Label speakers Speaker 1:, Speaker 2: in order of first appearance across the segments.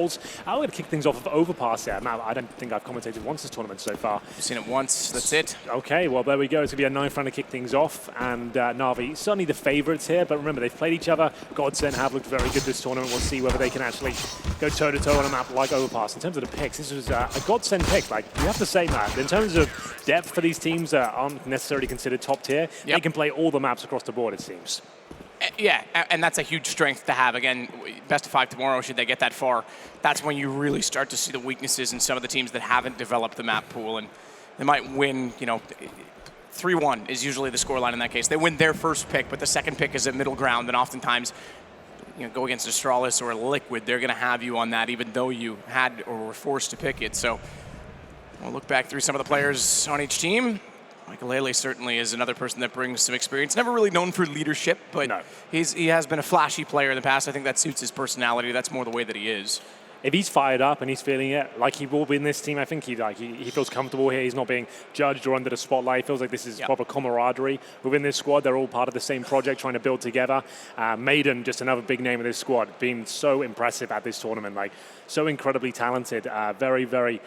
Speaker 1: rifles. I'm going to kick things off with Overpass here. Now, I don't think I've commentated once this tournament so far.
Speaker 2: I've seen it once, that's it.
Speaker 1: Okay, well, there we go. It's going to be a 9th round to kick things off, and Navi, certainly the favourites here, but remember, they've played each other. GODSENT have looked very good this tournament. We'll see whether they can actually go toe-to-toe on a map like Overpass. In terms of the picks, this was a GODSENT pick. Like, you have to say, Matt, in terms of depth for these teams that aren't necessarily considered top tier, they can play all the maps across the board, it seems.
Speaker 2: Yeah, and that's a huge strength to have. Again, best of 5 tomorrow, should they get that far. That's when you really start to see the weaknesses in some of the teams that haven't developed the map pool, and they might win, 3-1 is usually the scoreline in that case. They win their first pick, but the second pick is a middle ground, and oftentimes, go against Astralis or Liquid, they're going to have you on that, even though you had or were forced to pick it. So we'll look back through some of the players on each team. Michael certainly is another person that brings some experience. Never really known for leadership, but he has been a flashy player in the past. I think that suits his personality. That's more the way that he is.
Speaker 1: If he's fired up and he's feeling it, like he will be in this team, I think he feels comfortable here. He's not being judged or under the spotlight. He feels like this is proper camaraderie within this squad. They're all part of the same project, trying to build together. Maiden, just another big name of this squad, being so impressive at this tournament, like so incredibly talented, very, very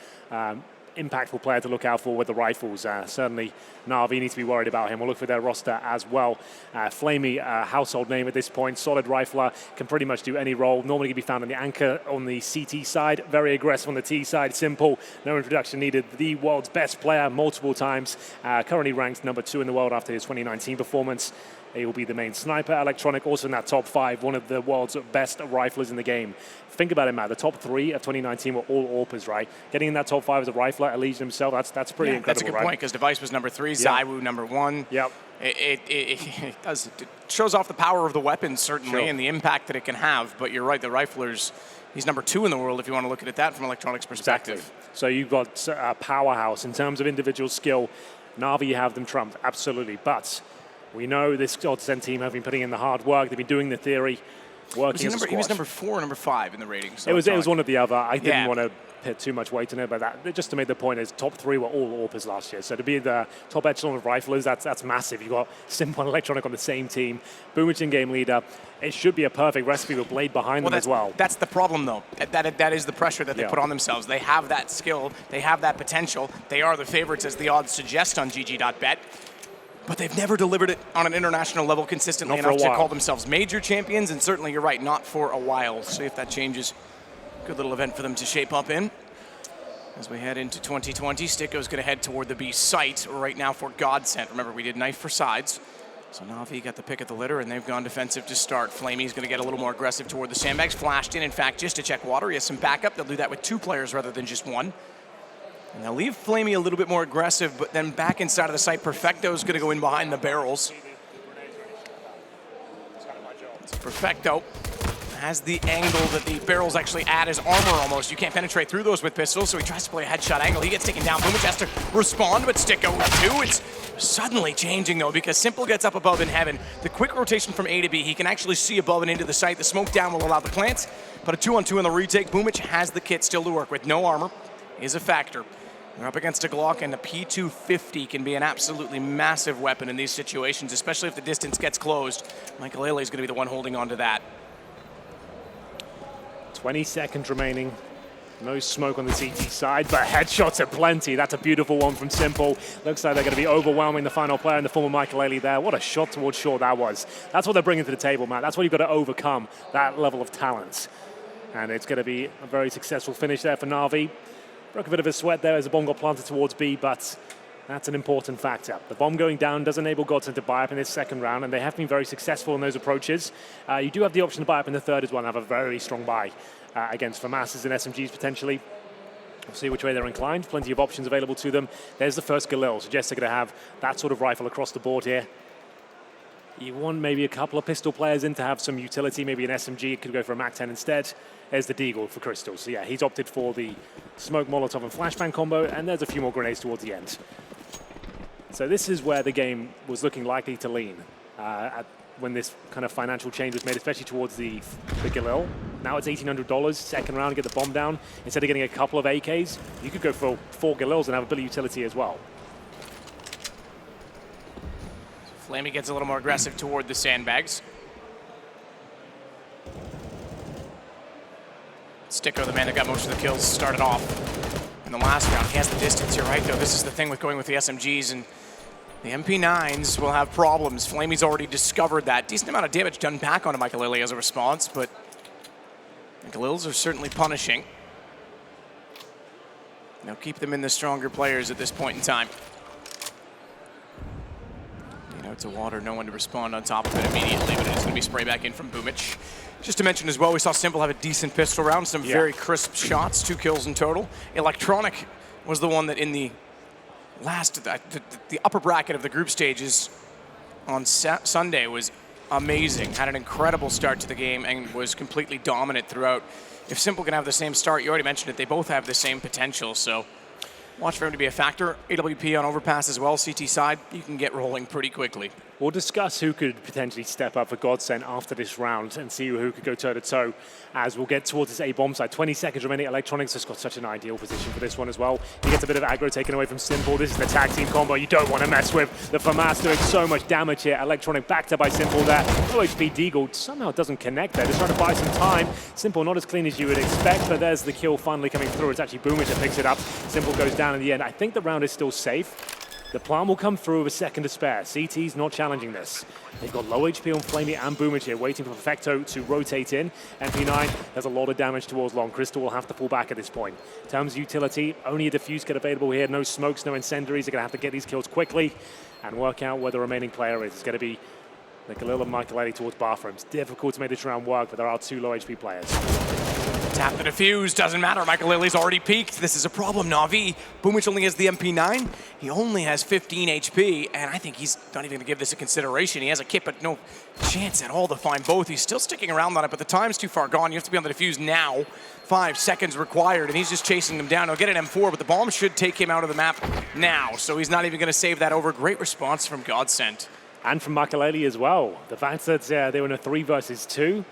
Speaker 1: impactful player to look out for with the rifles. Certainly, Navi needs to be worried about him. We'll look for their roster as well. Flamey, household name at this point. Solid rifler, can pretty much do any role. Normally can be found on the anchor on the CT side. Very aggressive on the T side. Simple, no introduction needed. The world's best player multiple times. Currently ranked number 2 in the world after his 2019 performance. He will be the main sniper. Electronic also in that top 5, one of the world's best riflers in the game. Think about it, Matt. The top 3 of 2019 were all AWPers, right? Getting in that top 5 as a rifler, Elysian himself, that's pretty incredible,
Speaker 2: that's a good point, because Device was number 3, Zywoo number 1.
Speaker 1: Yep.
Speaker 2: It shows off the power of the weapon, certainly, and the impact that it can have. But you're right, the riflers, he's number 2 in the world if you want to look at it that from Electronic's perspective.
Speaker 1: Exactly. So you've got a powerhouse in terms of individual skill. Navi, you have them trumped, absolutely. But we know this GODSENT team have been putting in the hard work. They've been doing the theory, working as a squad.
Speaker 2: He was number 4 or number 5 in the ratings. So
Speaker 1: it was one or the other. I didn't want to put too much weight on it, but just to make the point is top 3 were all AWPers last year. So to be the top echelon of riflers, that's massive. You've got Simple and Electronic on the same team. Boomich in-game leader. It should be a perfect recipe with Blade behind them as well.
Speaker 2: That's the problem, though. That is the pressure that they put on themselves. They have that skill. They have that potential. They are the favorites, as the odds suggest on GG.bet. But they've never delivered it on an international level consistently enough to call themselves major champions, and certainly, you're right, not for a while. See if that changes. Good little event for them to shape up in. As we head into 2020, Sticko's going to head toward the B site right now for GODSENT. Remember, we did knife for sides. So Navi got the pick of the litter, and they've gone defensive to start. Flamey's going to get a little more aggressive toward the sandbags. Flashed in fact, just to check water. He has some backup. They'll do that with 2 players rather than just 1. And they'll leave Flamey a little bit more aggressive, but then back inside of the site, Perfecto's going to go in behind the barrels. So Perfecto has the angle that the barrels actually add as armor almost. You can't penetrate through those with pistols, so he tries to play a headshot angle. He gets taken down. Boomich has to respond, but Sticko too. It's suddenly changing, though, because Simple gets up above in heaven. The quick rotation from A to B, he can actually see above and into the site. The smoke down will allow the plants, but a 2-on-2 in the retake. Boomich has the kit still to work with. No armor is a factor. They're up against a Glock, and a P250 can be an absolutely massive weapon in these situations, especially if the distance gets closed. Michael is going to be the one holding on to that.
Speaker 1: 20 seconds remaining. No smoke on the CT side, but headshots are plenty. That's a beautiful one from Simple. Looks like they're going to be overwhelming the final player in the form of Michael there. What a shot towards shore that was. That's what they're bringing to the table, man. That's what you've got to overcome, that level of talent. And it's going to be a very successful finish there for Navi. Broke a bit of a sweat there as the bomb got planted towards B, but that's an important factor. The bomb going down does enable GODSENT to buy up in this second round, and they have been very successful in those approaches. You do have the option to buy up in the third as well and have a very strong buy against FAMASs and SMGs potentially. We'll see which way they're inclined. Plenty of options available to them. There's the first Galil. Suggests they're going to have that sort of rifle across the board here. You want maybe a couple of pistol players in to have some utility, maybe an SMG. It could go for a MAC-10 instead. There's the Deagle for Crystal. So yeah, he's opted for the smoke, Molotov, and flashbang combo, and there's a few more grenades towards the end. So this is where the game was looking likely to lean when this kind of financial change was made, especially towards the Galil. Now it's $1,800, second round, to get the bomb down. Instead of getting a couple of AKs, you could go for 4 Galils and have a bit of utility as well.
Speaker 2: Flamey gets a little more aggressive toward the sandbags. Sticko, the man that got most of the kills, started off in the last round. He has the distance, you're right, though. This is the thing with going with the SMGs, and the MP9s will have problems. Flamey's already discovered that. Decent amount of damage done back onto Michael as a response, but the Galils are certainly punishing. They'll keep them in the stronger players at this point in time. To water, no one to respond on top of it immediately, but it's going to be spray back in from Boomich. Just to mention as well, we saw Simple have a decent pistol round, some very crisp shots, 2 kills in total. Electronic was the one that in the last, the upper bracket of the group stages on Sunday was amazing. Had an incredible start to the game and was completely dominant throughout. If Simple can have the same start, you already mentioned it, they both have the same potential, so watch for him to be a factor. AWP on Overpass as well, CT side, you can get rolling pretty quickly.
Speaker 1: We'll discuss who could potentially step up for GODSENT after this round and see who could go toe-to-toe as we'll get towards this A-bomb side. 20 seconds remaining. Electronics has got such an ideal position for this one as well. He gets a bit of aggro taken away from Simple. This is the tag team combo you don't want to mess with. The FAMAS doing so much damage here. Electronic backed up by Simple there. Low HP Deagle somehow doesn't connect there. Just trying to buy some time. Simple not as clean as you would expect, but there's the kill finally coming through. It's actually Boomich that picks it up. Simple goes down in the end. I think the round is still safe. The plan will come through with a second to spare. CT's not challenging this. They've got low HP on Flamey and Boomich here, waiting for Perfecto to rotate in. MP9 has a lot of damage towards long. Crystal will have to pull back at this point. In terms of utility, only a defuse kit available here. No smokes, no incendiaries. They're going to have to get these kills quickly and work out where the remaining player is. It's going to be the Galil and Michael towards bathrooms. Difficult to make this round work, but there are 2 low HP players.
Speaker 2: Tap the defuse, doesn't matter. Michael Lilly's already peaked. This is a problem, Navi. Boomich only has the MP9. He only has 15 HP, and I think he's not even gonna give this a consideration. He has a kit, but no chance at all to find both. He's still sticking around on it, but the time's too far gone. You have to be on the defuse now. 5 seconds required, and he's just chasing them down. He'll get an M4, but the bomb should take him out of the map now, so he's not even gonna save that over. Great response from GODSENT.
Speaker 1: And from Makaleli as well. The fact that they were in a 3 versus 2.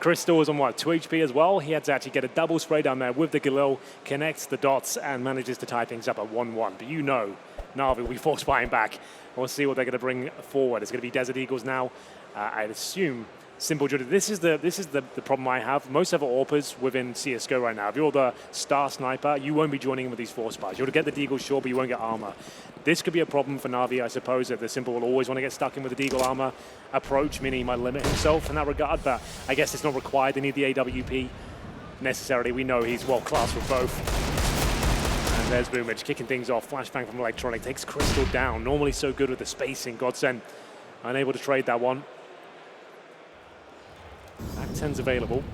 Speaker 1: Crystal was on, 2 HP as well. He had to actually get a double spray down there with the Galil, connects the dots, and manages to tie things up at 1-1. But you know, Navi will be forced buying back. We'll see what they're going to bring forward. It's going to be Desert Eagles now. I'd assume Simple Judy. This is the problem I have. Most other AWPers within CSGO right now, if you're the star sniper, you won't be joining in with these 4 spies. You'll get the Deagle, sure, but you won't get armor. This could be a problem for Navi, I suppose, that the Simple will always want to get stuck in with the Deagle armor approach, meaning he might limit himself in that regard, but I guess it's not required. They need the AWP necessarily. We know he's world-class with both. And there's Boomich kicking things off. Flashbang from Electronic takes Crystal down. Normally so good with the spacing. GODSENT unable to trade that one. Back 10's available.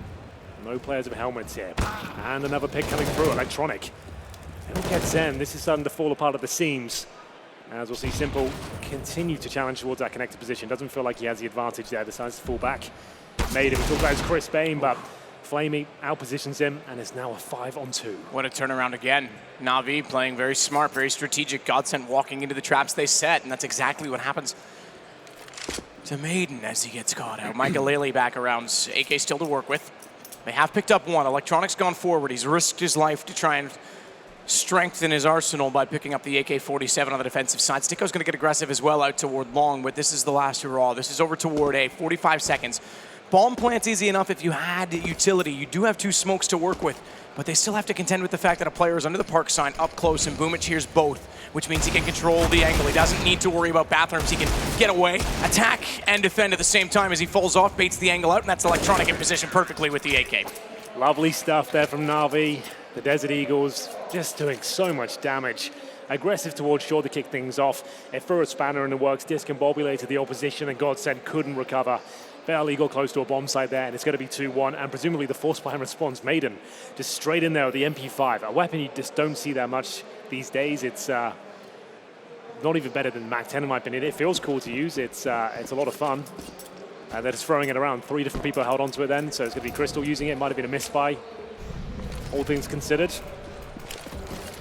Speaker 1: No players with helmets here. And another pick coming through, Electronic. And he gets in. This is starting to fall apart at the seams. As we'll see Simple continue to challenge towards that connected position. Doesn't feel like he has the advantage there. Decides to fall back. Made him. We talk about his crisp aim, but Flamey outpositions him, and it's now a 5-on-2.
Speaker 2: What a turnaround again. Navi playing very smart, very strategic. GODSENT walking into the traps they set, and that's exactly what happens to Maiden as he gets caught out. Michael Lely back around. AK still to work with. They have picked up one. Electronic's gone forward. He's risked his life to try and strengthen his arsenal by picking up the AK-47 on the defensive side. Sticko's going to get aggressive as well out toward long, but this is the last hurrah. This is over toward A. 45 seconds. Bomb plant's easy enough if you had utility. You do have 2 smokes to work with, but they still have to contend with the fact that a player is under the park sign up close, and Boomich hears both, which means he can control the angle. He doesn't need to worry about bathrooms. He can get away, attack, and defend at the same time as he falls off, baits the angle out, and that's Electronic in position perfectly with the AK. Lovely
Speaker 1: stuff there from Navi. The Desert Eagles just doing so much damage. Aggressive towards shore to kick things off. It threw a spanner in the works, discombobulated the opposition, and GODSENT couldn't recover. Barely got close to a bomb site there, and it's going to be 2-1, and presumably the force behind response, Maiden, just straight in there with the MP5, a weapon you just don't see that much these days. It's not even better than Mac 10 in my opinion. It feels cool to use. It's a lot of fun. They're just throwing it around. 3 different people held onto it then, so it's going to be Crystal using it. Might have been a misbuy, all things considered.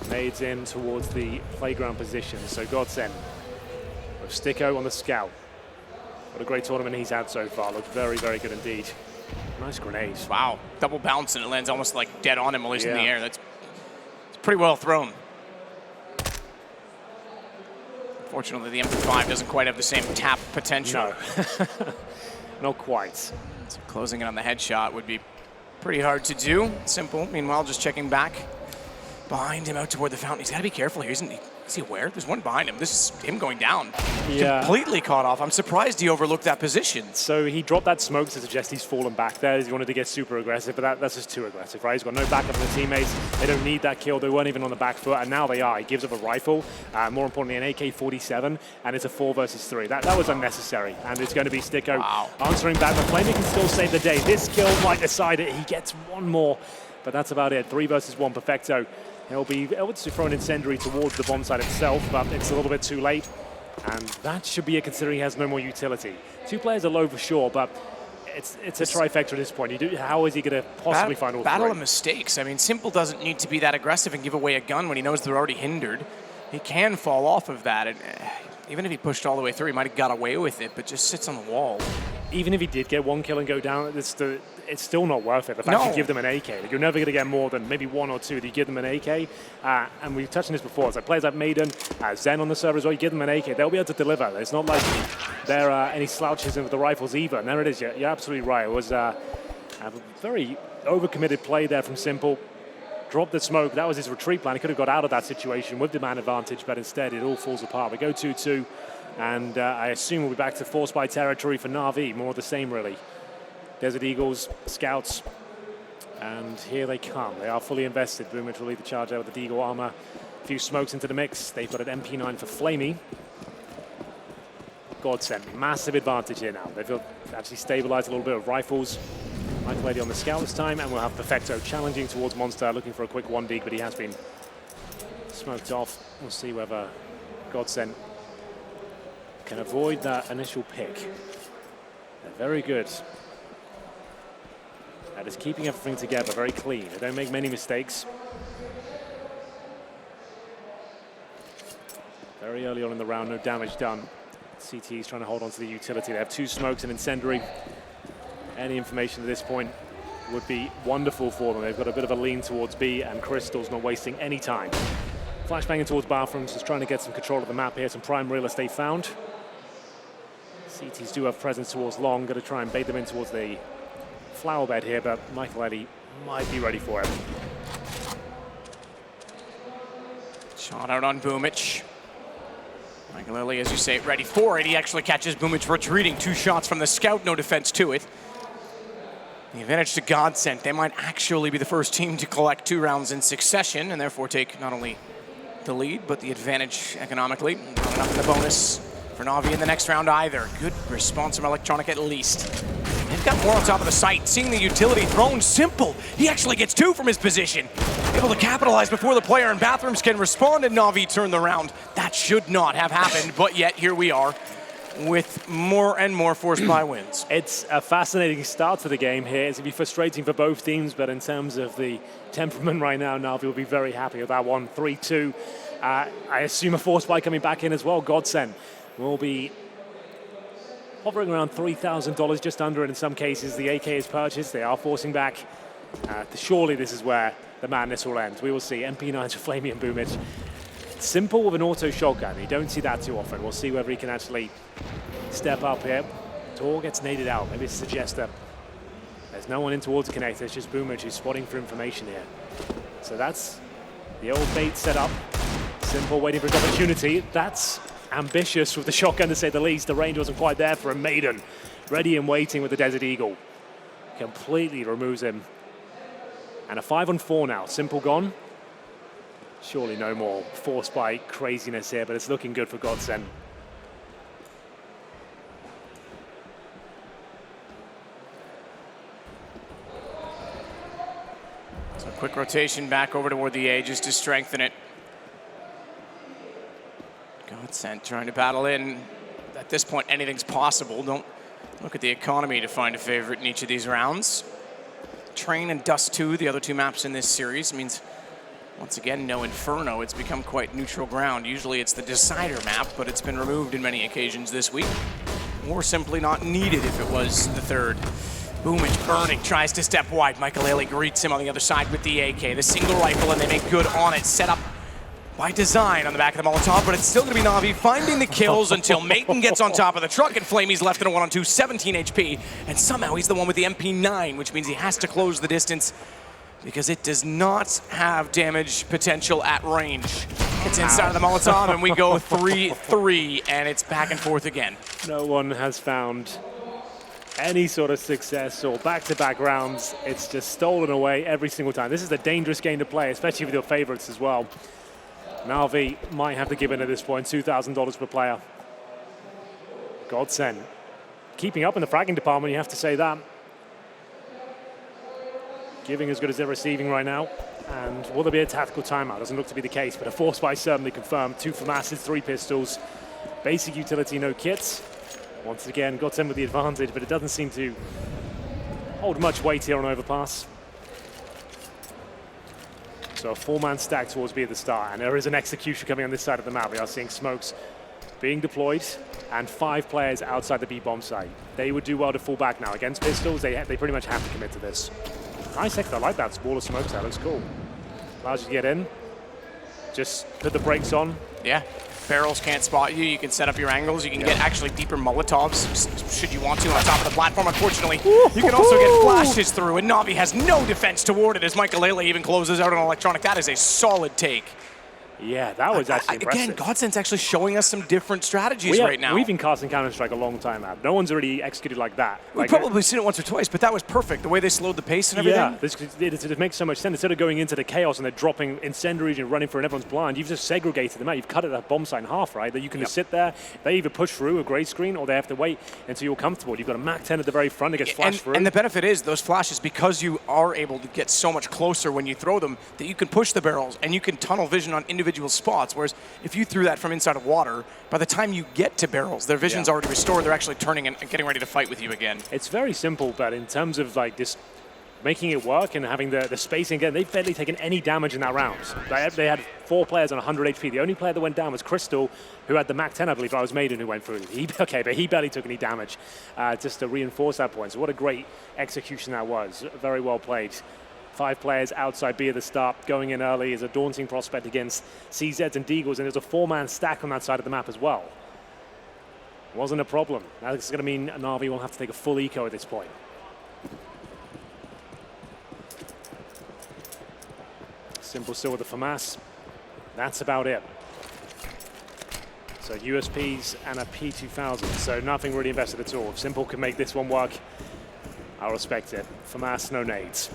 Speaker 1: Maids in towards the playground position, so GODSENT with Sticko on the scout. What a great tournament he's had so far. Looked very, very good indeed. Nice grenades.
Speaker 2: Wow, double bounce and it lands almost like dead on him while he's in the air. It's pretty well thrown. Unfortunately, the MP5 doesn't quite have the same tap potential.
Speaker 1: No, not quite.
Speaker 2: So closing it on the headshot would be Pretty hard to do. Simple, meanwhile, just checking back behind him out toward the fountain. He's got to be careful here, isn't he? Is he aware? There's one behind him. This is him going down.
Speaker 1: Yeah.
Speaker 2: Completely caught off. I'm surprised he overlooked that position.
Speaker 1: So he dropped that smoke to suggest he's fallen back there. He wanted to get super aggressive, but that's just too aggressive, right? He's got no backup from the teammates. They don't need that kill. They weren't even on the back foot, and now they are. He gives up a rifle, more importantly, an AK-47, and it's a 4 versus 3. That was unnecessary, and it's going to be Sticko answering back. But Flamey can still save the day. This kill might decide it. He gets one more, but that's about it. 3 versus 1, perfecto. He'll be able to throw an incendiary towards the bomb site itself, but it's a little bit too late. And that should be it, considering he has no more utility. 2 players are low for sure, but it's a trifecta at this point. How is he going to possibly find all 3?
Speaker 2: Battle of mistakes. I mean, Simple doesn't need to be that aggressive and give away a gun when he knows they're already hindered. He can fall off of that. And, even if he pushed all the way through, he might have got away with it, but just sits on the wall.
Speaker 1: Even if he did get 1 kill and go down, it's still not worth it. The fact you give them an AK, like you're never going to get more than maybe 1 or 2 that you give them an AK. And we've touched on this before. So players like Maiden, Zen on the server as well, you give them an AK, they'll be able to deliver. It's not like there are any slouches with the rifles either. And there it is. You're absolutely right. It was a very overcommitted play there from Simple. Dropped the smoke. That was his retreat plan. He could have got out of that situation with the man advantage, but instead it all falls apart. We go 2-2. And I assume we'll be back to Force by territory for Na'Vi. More of the same, really. Desert Eagles, Scouts, and here they come. They are fully invested. Boomich will lead the charge out with the Deagle armor. A few smokes into the mix. They've got an MP9 for Flamey. GODSENT, massive advantage here now. They've actually stabilized a little bit of rifles. Michael Lady on the Scout this time, and we'll have Perfecto challenging towards Monster, looking for a quick 1 dig, but he has been smoked off. We'll see whether GODSENT can avoid that initial pick. They're very good. That is keeping everything together, very clean. They don't make many mistakes. Very early on in the round, no damage done. CT is trying to hold on to the utility. They have 2 smokes and incendiary. Any information at this point would be wonderful for them. They've got a bit of a lean towards B, and Crystal's not wasting any time. Flashbanging towards bathrooms, just trying to get some control of the map here. Some prime real estate found. CTs do have presence towards long. Going to try and bait them in towards the flower bed here, but Michael Eddy might be ready for it.
Speaker 2: Shot out on Boomich. Michael Lilly, as you say, ready for it. He actually catches Boomich retreating. 2 shots from the Scout, no defense to it. The advantage to GODSENT. They might actually be the first team to collect 2 rounds in succession and therefore take not only the lead, but the advantage economically. Not enough in the bonus for Na'Vi in the next round either. Good response from Electronic at least. They've got more on top of the site. Seeing the utility thrown, Simple. He actually gets 2 from his position. Able to capitalize before the player in bathrooms can respond, and Na'Vi turn the round. That should not have happened, but yet here we are with more and more Force by wins.
Speaker 1: It's a fascinating start to the game here. It's going to be frustrating for both teams, but in terms of the temperament right now, Na'Vi will be very happy with that one. 3-2. I assume a Force by coming back in as well. GODSENT will be hovering around $3,000, just under it in some cases. The AK is purchased. They are forcing back. Surely this is where the madness will end. We will see MP9s for Flamey and Boomich. Simple with an auto shotgun. You don't see that too often. We'll see whether he can actually step up here. Tor gets naded out. Maybe it's a Suggester. There's no one in towards the connector. It's just Boomich who's spotting for information here. So that's the old bait set up. Simple waiting for his opportunity. That's ambitious with the shotgun, to say the least. The range wasn't quite there for a Maiden. Ready and waiting with the Desert Eagle. Completely removes him. And a 5-on-4 now. Simple gone. Surely no more Force by craziness here, but it's looking good for GODSENT.
Speaker 2: So quick rotation back over toward the A just to strengthen it. GODSENT trying to battle in. At this point, anything's possible. Don't look at the economy to find a favorite in each of these rounds. Train and Dust 2, the other 2 maps in this series, means once again, no Inferno. It's become quite neutral ground. Usually it's the decider map, but it's been removed in many occasions this week. Or simply not needed if it was the 3rd. Boomich burning, tries to step wide. Michael Haley greets him on the other side with the AK. The single rifle, and they make good on it. Set up by design on the back of the Molotov, but it's still going to be Navi finding the kills until Maiden gets on top of the truck, and Flamey's left in a 1-on-2, 17 HP, and somehow he's the one with the MP9, which means he has to close the distance because it does not have damage potential at range. It's inside of the Molotov, and we go 3-3, and it's back and forth again.
Speaker 1: No one has found any sort of success or back-to-back rounds. It's just stolen away every single time. This is a dangerous game to play, especially with your favorites as well. Navi might have to give in at this point, $2,000 per player. GODSENT keeping up in the fragging department, you have to say that. Giving as good as they're receiving right now. And will there be a tactical timeout? Doesn't look to be the case, but a force buy certainly confirmed. 2 FAMASs, 3 pistols. Basic utility, no kits. Once again, GODSENT with the advantage, but it doesn't seem to hold much weight here on Overpass. So a 4-man stack towards B at the start, and there is an execution coming on this side of the map. We are seeing smokes being deployed, and 5 players outside the B-bomb site. They would do well to fall back now. Against pistols, they pretty much have to commit to this. Nice sector, I like that. Wall of smokes, that looks cool. Allows you to get in. Just put the brakes on.
Speaker 2: Yeah. Barrels can't spot you. You can set up your angles. You can get actually deeper Molotovs, should you want to, on top of the platform. Unfortunately, you can also get flashes through, and Navi has no defense toward it as Michael even closes out on electronic. That is a solid take.
Speaker 1: Yeah, that was actually impressive.
Speaker 2: Again, GODSENT's actually showing us some different strategies right now.
Speaker 1: We've been casting Counter-Strike a long time now. No one's already executed like that.
Speaker 2: We've probably seen it once or twice, but that was perfect. The way they slowed the pace and everything.
Speaker 1: Yeah, it makes so much sense. Instead of going into the chaos and they're dropping incendiaries and running for and everyone's blind, you've just segregated them out. You've cut it that bomb site in half, right? That you can just sit there. They either push through a grey screen or they have to wait until you're comfortable. You've got a MAC-10 at the very front that gets flashed through.
Speaker 2: And the benefit is those flashes, because you are able to get so much closer when you throw them, that you can push the barrels and you can tunnel vision on individual spots. Whereas if you threw that from inside of water, by the time you get to barrels, their vision's already restored. They're actually turning and getting ready to fight with you again.
Speaker 1: It's very simple, but in terms of like this, making it work and having the spacing again, they've barely taken any damage in that round. They had 4 players on 100 HP. The only player that went down was Crystal, who had the MAC-10, I believe. I was Maiden who went through. But he barely took any damage, just to reinforce that point. So what a great execution that was. Very well played. 5 players outside B at the start. Going in early is a daunting prospect against CZs and Deagles, and there's a 4-man stack on that side of the map as well. Wasn't a problem. That's going to mean Navi will have to take a full eco at this point. Simple still with the FAMAS. That's about it. So USPs and a P2000. So nothing really invested at all. If Simple can make this one work, I'll respect it. FAMAS, no nades.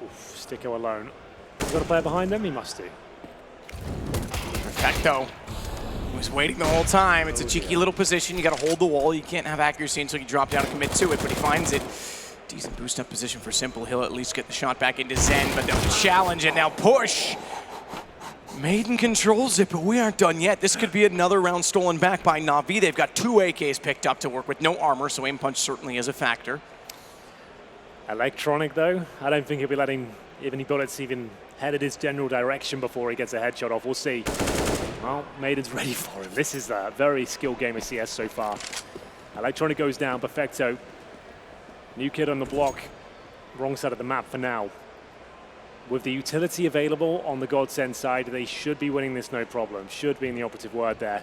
Speaker 1: Oof, Sticko alone. He's got a player behind him? He must do.
Speaker 2: Perfecto. He was waiting the whole time. It's a cheeky little position. You got to hold the wall. You can't have accuracy until you drop down and commit to it, but he finds it. Decent boost up position for Simple. He'll at least get the shot back into Zen, but they'll challenge and now push. Maiden controls it, but we aren't done yet. This could be another round stolen back by Navi. They've got 2 AKs picked up to work with, no armor, so aim punch certainly is a factor.
Speaker 1: Electronic, though, I don't think he'll be letting any bullets even headed his general direction before he gets a headshot off. We'll see. Well, Maiden's ready for him. This is a very skilled game of CS so far. Electronic goes down, Perfecto. New kid on the block, wrong side of the map for now. With the utility available on the GODSENT side, they should be winning this no problem. Should be in the operative word there.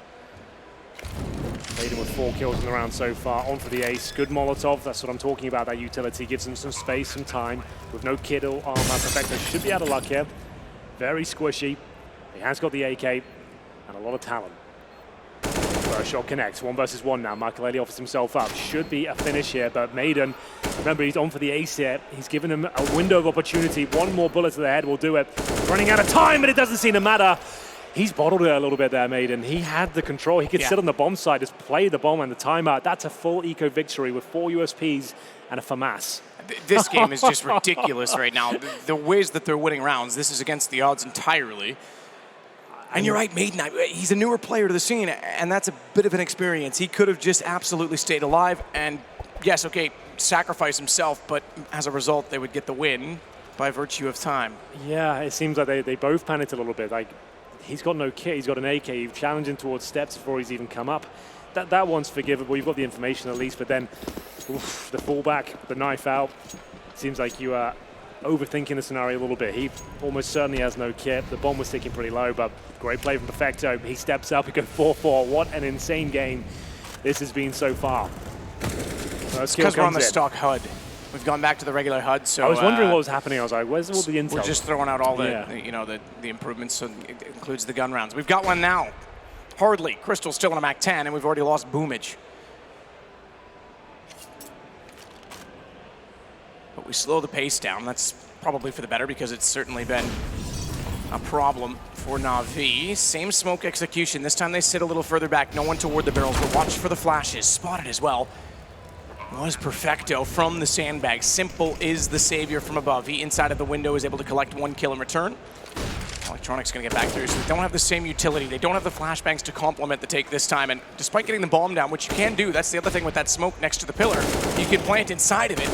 Speaker 1: Maiden with 4 kills in the round so far. On for the ace. Good Molotov. That's what I'm talking about. That utility gives them some space, some time. With no kid or armor, Perfecto should be out of luck here. Very squishy. He has got the AK and a lot of talent. First shot connects. 1 versus 1 now. Michael offers himself up. Should be a finish here, but Maiden, remember, he's on for the ace here. He's given him a window of opportunity. 1 more bullet to the head will do it. Running out of time, but it doesn't seem to matter. He's bottled it a little bit there, Maiden. He had the control. He could sit on the bomb side, just play the bomb and the timeout. That's a full eco victory with 4 USPs and a FAMAS.
Speaker 2: This game is just ridiculous right now. The ways that they're winning rounds, this is against the odds entirely. And you're right, Maiden, he's a newer player to the scene, and that's a bit of an experience. He could have just absolutely stayed alive and, yes, okay, sacrifice himself, but as a result, they would get the win by virtue of time.
Speaker 1: Yeah, it seems like they both panicked a little bit. Like, he's got no kit, he's got an AK, you've challenged him towards steps before he's even come up. That one's forgivable, you've got the information at least, but then, oof, the fallback, the knife out, seems like you overthinking the scenario a little bit. He almost certainly has no kit. The bomb was sticking pretty low, but great play from Perfecto. He steps up, he goes 4-4. What an insane game this has been so far.
Speaker 2: It's because we're on the stock HUD. We've gone back to the regular HUD, so...
Speaker 1: I was wondering what was happening. I was like, where's all the intel?
Speaker 2: We're just throwing out all the improvements, so it includes the gun rounds. We've got one now. Hardly. Crystal's still in a MAC 10, and we've already lost Boomage. But we slow the pace down. That's probably for the better, because it's certainly been a problem for Na'Vi. Same smoke execution. This time they sit a little further back. No one toward the barrels, but watch for the flashes. Spotted as well. Was Perfecto from the sandbag. Simple is the savior from above. He, inside of the window, is able to collect 1 kill in return. Electronics going to get back through, so they don't have the same utility. They don't have the flashbangs to complement the take this time, and despite getting the bomb down, which you can do, that's the other thing with that smoke next to the pillar, you can plant inside of it.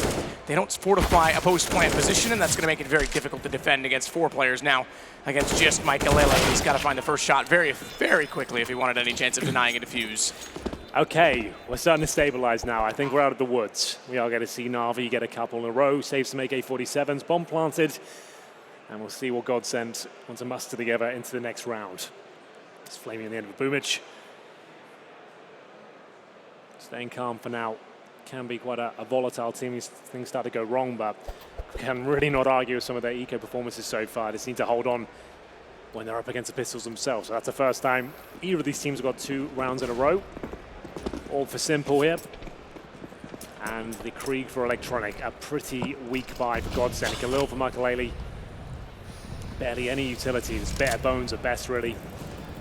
Speaker 2: They don't fortify a post-plant position, and that's going to make it very difficult to defend against 4 players now against just Mikelele. He's got to find the first shot very, very quickly if he wanted any chance of denying a defuse.
Speaker 1: Okay, we're starting to stabilize now. I think we're out of the woods. We are going to see Na'Vi get a couple in a row, save some AK-47s, bomb planted, and we'll see what GODSENT want to muster together into the next round. It's flaming in the end of Boomage. Staying calm for now. Can be quite a volatile team. These things start to go wrong, but can really not argue with some of their eco performances so far. They just need to hold on when they're up against the pistols themselves. So that's the first time either of these teams have got 2 rounds in a row. All for Simple here. And the Krieg for Electronic, a pretty weak buy for GODSENT. Khalil for Mikelele. Barely any utility. It's bare bones at best, really.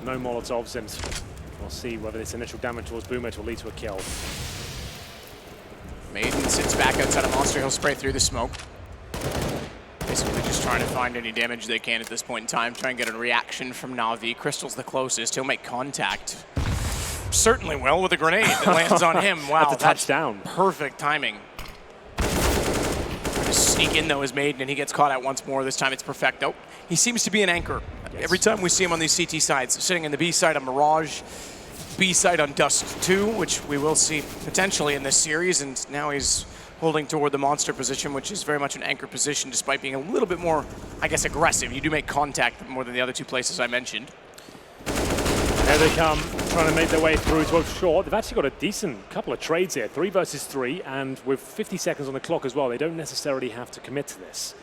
Speaker 1: No Molotovs, and we'll see whether this initial damage towards Boomage will lead to a kill.
Speaker 2: Maiden sits back outside of Monster. He'll spray through the smoke. Basically just trying to find any damage they can at this point in time. Try and get a reaction from Na'Vi. Crystal's the closest. He'll make contact. Certainly will with a grenade that lands on him. Wow,
Speaker 1: that's a touchdown.
Speaker 2: Perfect timing. Trying to sneak in though is Maiden, and he gets caught out once more. This time it's Perfecto. He seems to be an anchor. Yes. Every time we see him on these CT sides, sitting in the B side on Mirage, B side on Dust 2, which we will see potentially in this series, and now he's holding toward the monster position, which is very much an anchor position, despite being a little bit more, I guess, aggressive. You do make contact more than the other 2 places I mentioned.
Speaker 1: There they come, trying to make their way through to short. They've actually got a decent couple of trades here, 3 versus 3, and with 50 seconds on the clock as well, they don't necessarily have to commit to this.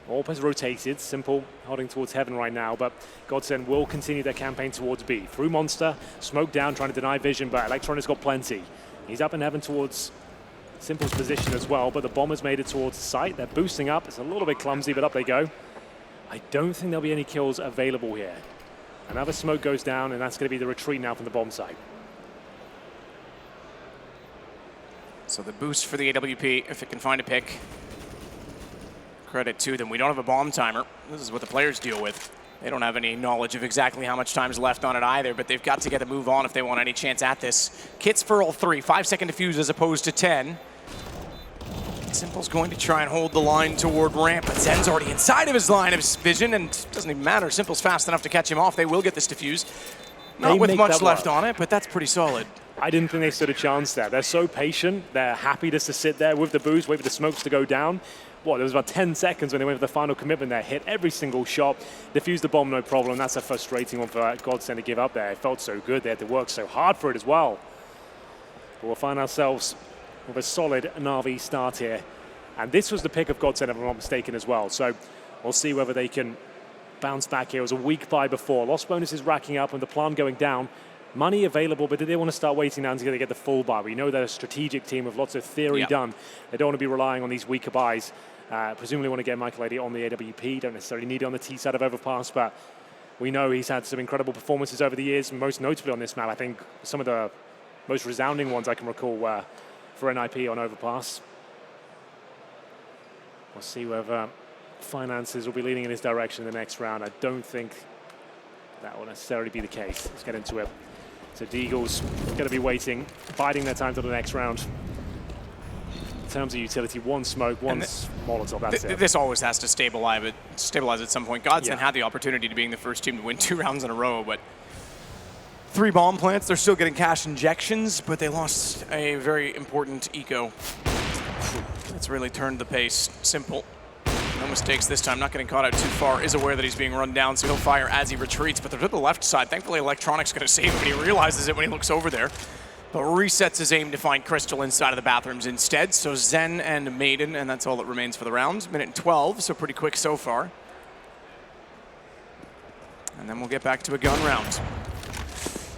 Speaker 1: Overpass rotated, Simple holding towards Heaven right now, but GODSENT will continue their campaign towards B. Through Monster, smoke down, trying to deny vision, but Electronic's got plenty. He's up in Heaven towards Simple's position as well, but the bomber's made it towards the site. They're boosting up. It's a little bit clumsy, but up they go. I don't think there'll be any kills available here. Another smoke goes down, and that's going to be the retreat now from the bomb site.
Speaker 2: So the boost for the AWP, if it can find a pick. Credit to them. We don't have a bomb timer. This is what the players deal with. They don't have any knowledge of exactly how much time's left on it either, but they've got to get a move on if they want any chance at this. Kits for all 3, 5-second defuse as opposed to 10. Simple's going to try and hold the line toward ramp, but Zen's already inside of his line of vision, and it doesn't even matter. Simple's fast enough to catch him off. They will get this defuse. Not with much left on it, but that's pretty solid.
Speaker 1: I didn't think they stood a chance there. They're so patient. They're happy just to sit there with the boost, wait for the smokes to go down. What, there was about 10 seconds when they went for the final commitment there. Hit every single shot, defused the bomb, no problem. That's a frustrating one for GODSENT to give up there. It felt so good. They had to work so hard for it as well. But we'll find ourselves with a solid Na'Vi start here. And this was the pick of GODSENT, if I'm not mistaken, as well. So we'll see whether they can bounce back here. It was a weak buy before. Lost bonuses racking up and the plan going down. Money available, but did they want to start waiting now until they get the full buy? We know they're a strategic team with lots of theory done. They don't want to be relying on these weaker buys. Presumably want to get Mikelele on the AWP. Don't necessarily need it on the T side of Overpass, but we know he's had some incredible performances over the years, most notably on this map. I think some of the most resounding ones I can recall were for NIP on Overpass. We'll see whether finances will be leaning in his direction in the next round. I don't think that will necessarily be the case. Let's get into it. So Deagle's going to be waiting, biding their time till the next round. In terms of utility, 1 smoke, 1 Molotov, that's it.
Speaker 2: This always has to stabilize at some point. GODSENT had the opportunity to being the first team to win 2 rounds in a row, but 3 bomb plants. They're still getting cash injections, but they lost a very important eco. It's really turned the pace. Simple No mistakes this time, not getting caught out too far, is aware that he's being run down, so he'll fire as he retreats, but they're to the left side. Thankfully, Electronic's gonna save him, and he realizes it when he looks over there. But resets his aim to find Crystal inside of the bathrooms instead, so Zen and Maiden, and that's all that remains for the round. Minute and 12, so pretty quick so far. And then we'll get back to a gun round.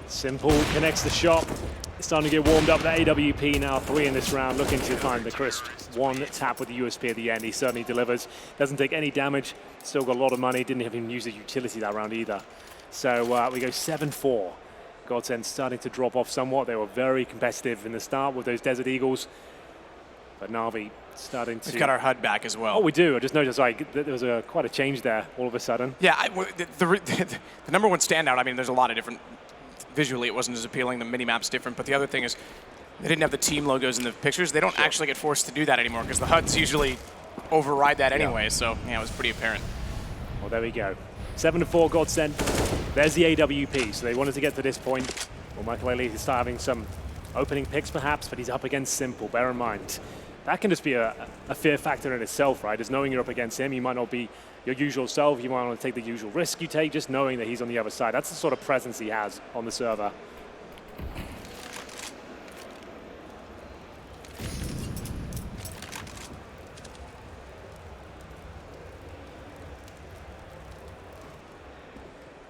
Speaker 1: Simple connects the shot. It's starting to get warmed up. The AWP now 3 in this round, looking to find the crisp. 1 tap with the USP at the end. He certainly delivers. Doesn't take any damage. Still got a lot of money. Didn't even use the utility that round either. So we go 7-4. GODSENT starting to drop off somewhat. They were very competitive in the start with those Desert Eagles. But Navi starting to...
Speaker 2: We've got our HUD back as well.
Speaker 1: Oh, we do. I just noticed like there was quite a change there all of a sudden.
Speaker 2: Yeah, the number one standout, I mean, there's a lot of different... Visually, it wasn't as appealing. The mini-map's different. But the other thing is they didn't have the team logos in the pictures. They don't actually get forced to do that anymore because the HUDs usually override that anyway. So, yeah, it was pretty apparent.
Speaker 1: Well, there we go. 7-4 GODSENT. There's the AWP. So they wanted to get to this point. Well, Michael Ailey is start having some opening picks perhaps, but he's up against Simple. Bear in mind, that can just be a fear factor in itself, right? Is knowing you're up against him, you might not be your usual self, you might want to take the usual risk you take, just knowing that he's on the other side. That's the sort of presence he has on the server.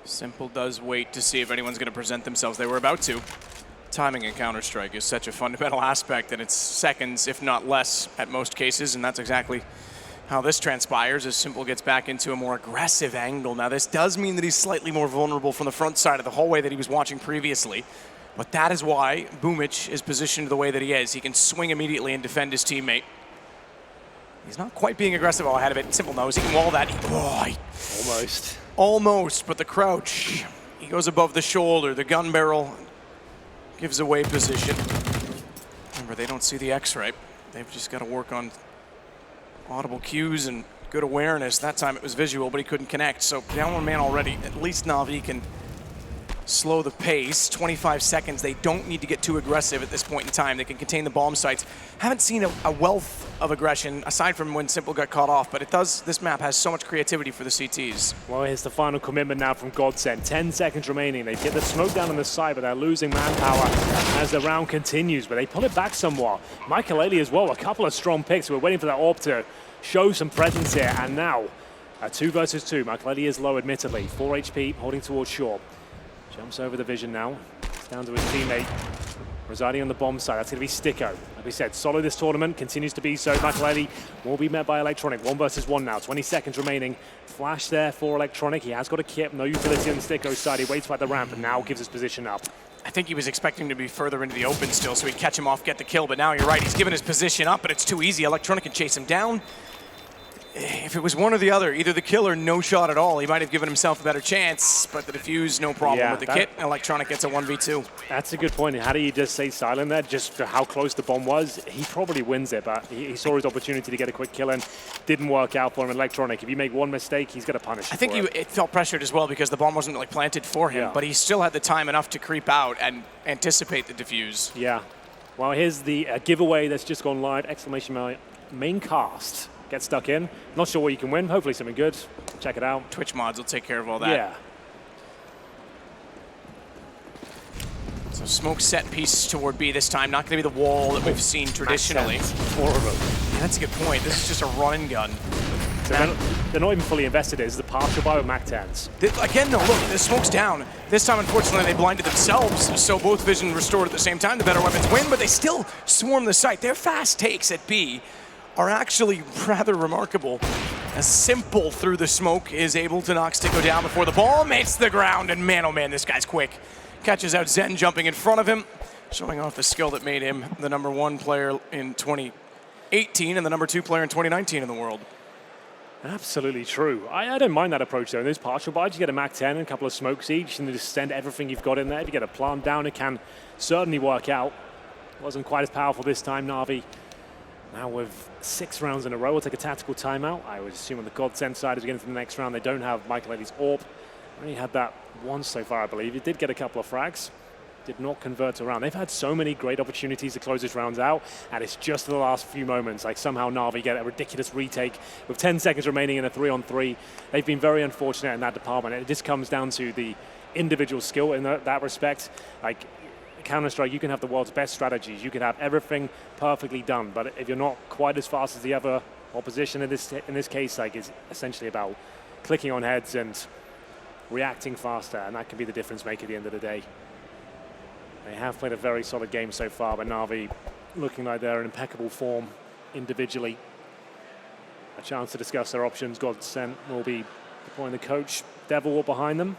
Speaker 2: Simple does wait to see if anyone's going to present themselves. They were about to. Timing in Counter-Strike is such a fundamental aspect, and it's seconds, if not less, at most cases, and that's exactly how this transpires as Simple gets back into a more aggressive angle. Now, this does mean that he's slightly more vulnerable from the front side of the hallway that he was watching previously, but that is why Boomich is positioned the way that he is. He can swing immediately and defend his teammate. He's not quite being aggressive all ahead of it. Simple knows he can wall that.
Speaker 1: Almost.
Speaker 2: Almost, but the crouch. He goes above the shoulder. The gun barrel gives away position. Remember, they don't see the X-ray. They've just got to work on audible cues and good awareness. That time it was visual, but he couldn't connect. So down 1 man already. At least Navi can slow the pace. 25 seconds. They don't need to get too aggressive at this point in time. They can contain the bomb sites. Haven't seen a wealth of aggression aside from when Simple got caught off, but it does. This map has so much creativity for the CTs.
Speaker 1: Well, here's the final commitment now from GODSENT. 10 seconds remaining. They get the smoke down on the side, but they're losing manpower as the round continues, but they pull it back somewhat. Michael Ailey as well, a couple of strong picks. We're waiting for that AWP to show some presence here, and now 2 versus 2. Michael Ailey is low, admittedly. 4 HP, holding towards shore. Jumps over the vision now. It's down to his teammate residing on the bomb side. That's going to be Sticko. Like we said, solid this tournament, continues to be so. Michael Ailey will be met by Electronic. 1 versus 1 now. 20 seconds remaining. Flash there for Electronic. He has got a kit. No utility on Sticko's side. He waits by the ramp and now gives his position up.
Speaker 2: I think he was expecting to be further into the open still, so he'd catch him off, get the kill. But now you're right. He's given his position up, but it's too easy. Electronic can chase him down. If it was one or the other, either the kill or no shot at all, he might have given himself a better chance, but the defuse, no problem with the kit. Electronic gets a 1v2.
Speaker 1: That's a good point. How do you just stay silent there, just for how close the bomb was? He probably wins it, but he saw his opportunity to get a quick kill in. Didn't work out for him. Electronic, if you make one mistake, he's going to punish you.
Speaker 2: I think it felt pressured as well because the bomb wasn't really planted for him, but he still had the time enough to creep out and anticipate the defuse.
Speaker 1: Yeah. Well, here's the giveaway that's just gone live. Exclamation mark, Maincast. Get stuck in. Not sure what you can win. Hopefully something good. Check it out.
Speaker 2: Twitch mods will take care of all that.
Speaker 1: Yeah.
Speaker 2: So smoke set piece toward B this time. Not going to be the wall that we've seen traditionally.
Speaker 1: 4 of them.
Speaker 2: Yeah, that's a good point. This is just a run and gun.
Speaker 1: So they're not even fully invested. It's the partial buy with Mac 10s.
Speaker 2: Again, though, look, the smoke's down. This time, unfortunately, they blinded themselves, so both vision restored at the same time. The better weapons win, but they still swarm the site. Their fast takes at B are actually rather remarkable. As Simple through the smoke is able to knock Sticko down before the ball hits the ground, and man, oh man, this guy's quick. Catches out Zen jumping in front of him, showing off the skill that made him the #1 player in 2018 and the #2 player in 2019 in the world.
Speaker 1: Absolutely true. I don't mind that approach though. In those partial buys, you get a Mac 10 and a couple of smokes each, and you just send everything you've got in there. If you get a plant down, it can certainly work out. Wasn't quite as powerful this time, Navi. Now with 6 rounds in a row, we'll take a tactical timeout. I would assume on the GODSENT side as we get into the next round, they don't have Michael Ailey's AWP. Only had that once so far, I believe. He did get a couple of frags. did not convert around. They've had so many great opportunities to close this round out, and it's just the last few moments. Like somehow Navi get a ridiculous retake with 10 seconds remaining in a 3-on-3. They've been very unfortunate in that department. It just comes down to the individual skill in that respect. Like Counter-Strike, you can have the world's best strategies. You can have everything perfectly done, but if you're not quite as fast as the other opposition in this case, like it's essentially about clicking on heads and reacting faster, and that can be the difference maker at the end of the day. They have played a very solid game so far, but Navi looking like they're in impeccable form individually. A chance to discuss their options. GODSENT will be deploying the coach. Devil behind them.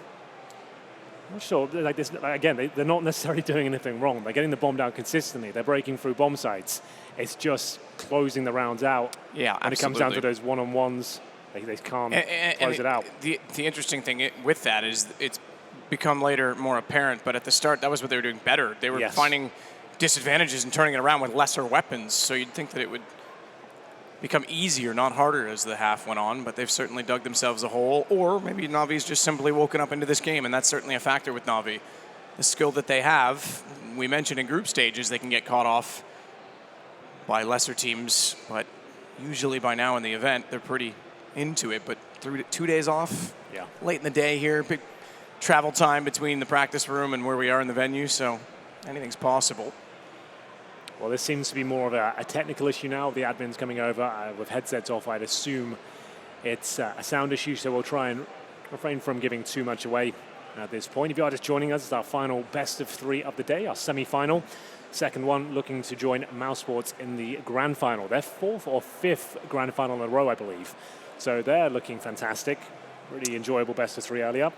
Speaker 1: I'm not sure, like this, again, they're not necessarily doing anything wrong. They're getting the bomb down consistently. They're breaking through bomb sites. It's just closing the rounds out.
Speaker 2: Yeah,
Speaker 1: when
Speaker 2: absolutely.
Speaker 1: it comes down to those one-on-ones, they can't close it out.
Speaker 2: The interesting thing with that is it's become later more apparent, but at the start, that was what they were doing better. They were finding disadvantages and turning it around with lesser weapons, so you'd think that it would become easier, not harder, as the half went on, but they've certainly dug themselves a hole, or maybe Navi's just simply woken up into this game, and that's certainly a factor with Navi. The skill that they have, we mentioned in group stages, they can get caught off by lesser teams, but usually by now in the event, they're pretty into it, but 2 days off, late in the day here, big travel time between the practice room and where we are in the venue, so anything's possible.
Speaker 1: Well, this seems to be more of a technical issue now. The admin's coming over with headsets off. I'd assume it's a sound issue, so we'll try and refrain from giving too much away at this point. If you are just joining us, it's our final best of 3 of the day, our semi-final. Second one looking to join Mouse Sports in the grand final. Their 4th or 5th grand final in a row, I believe. So they're looking fantastic. Really enjoyable best of 3 earlier.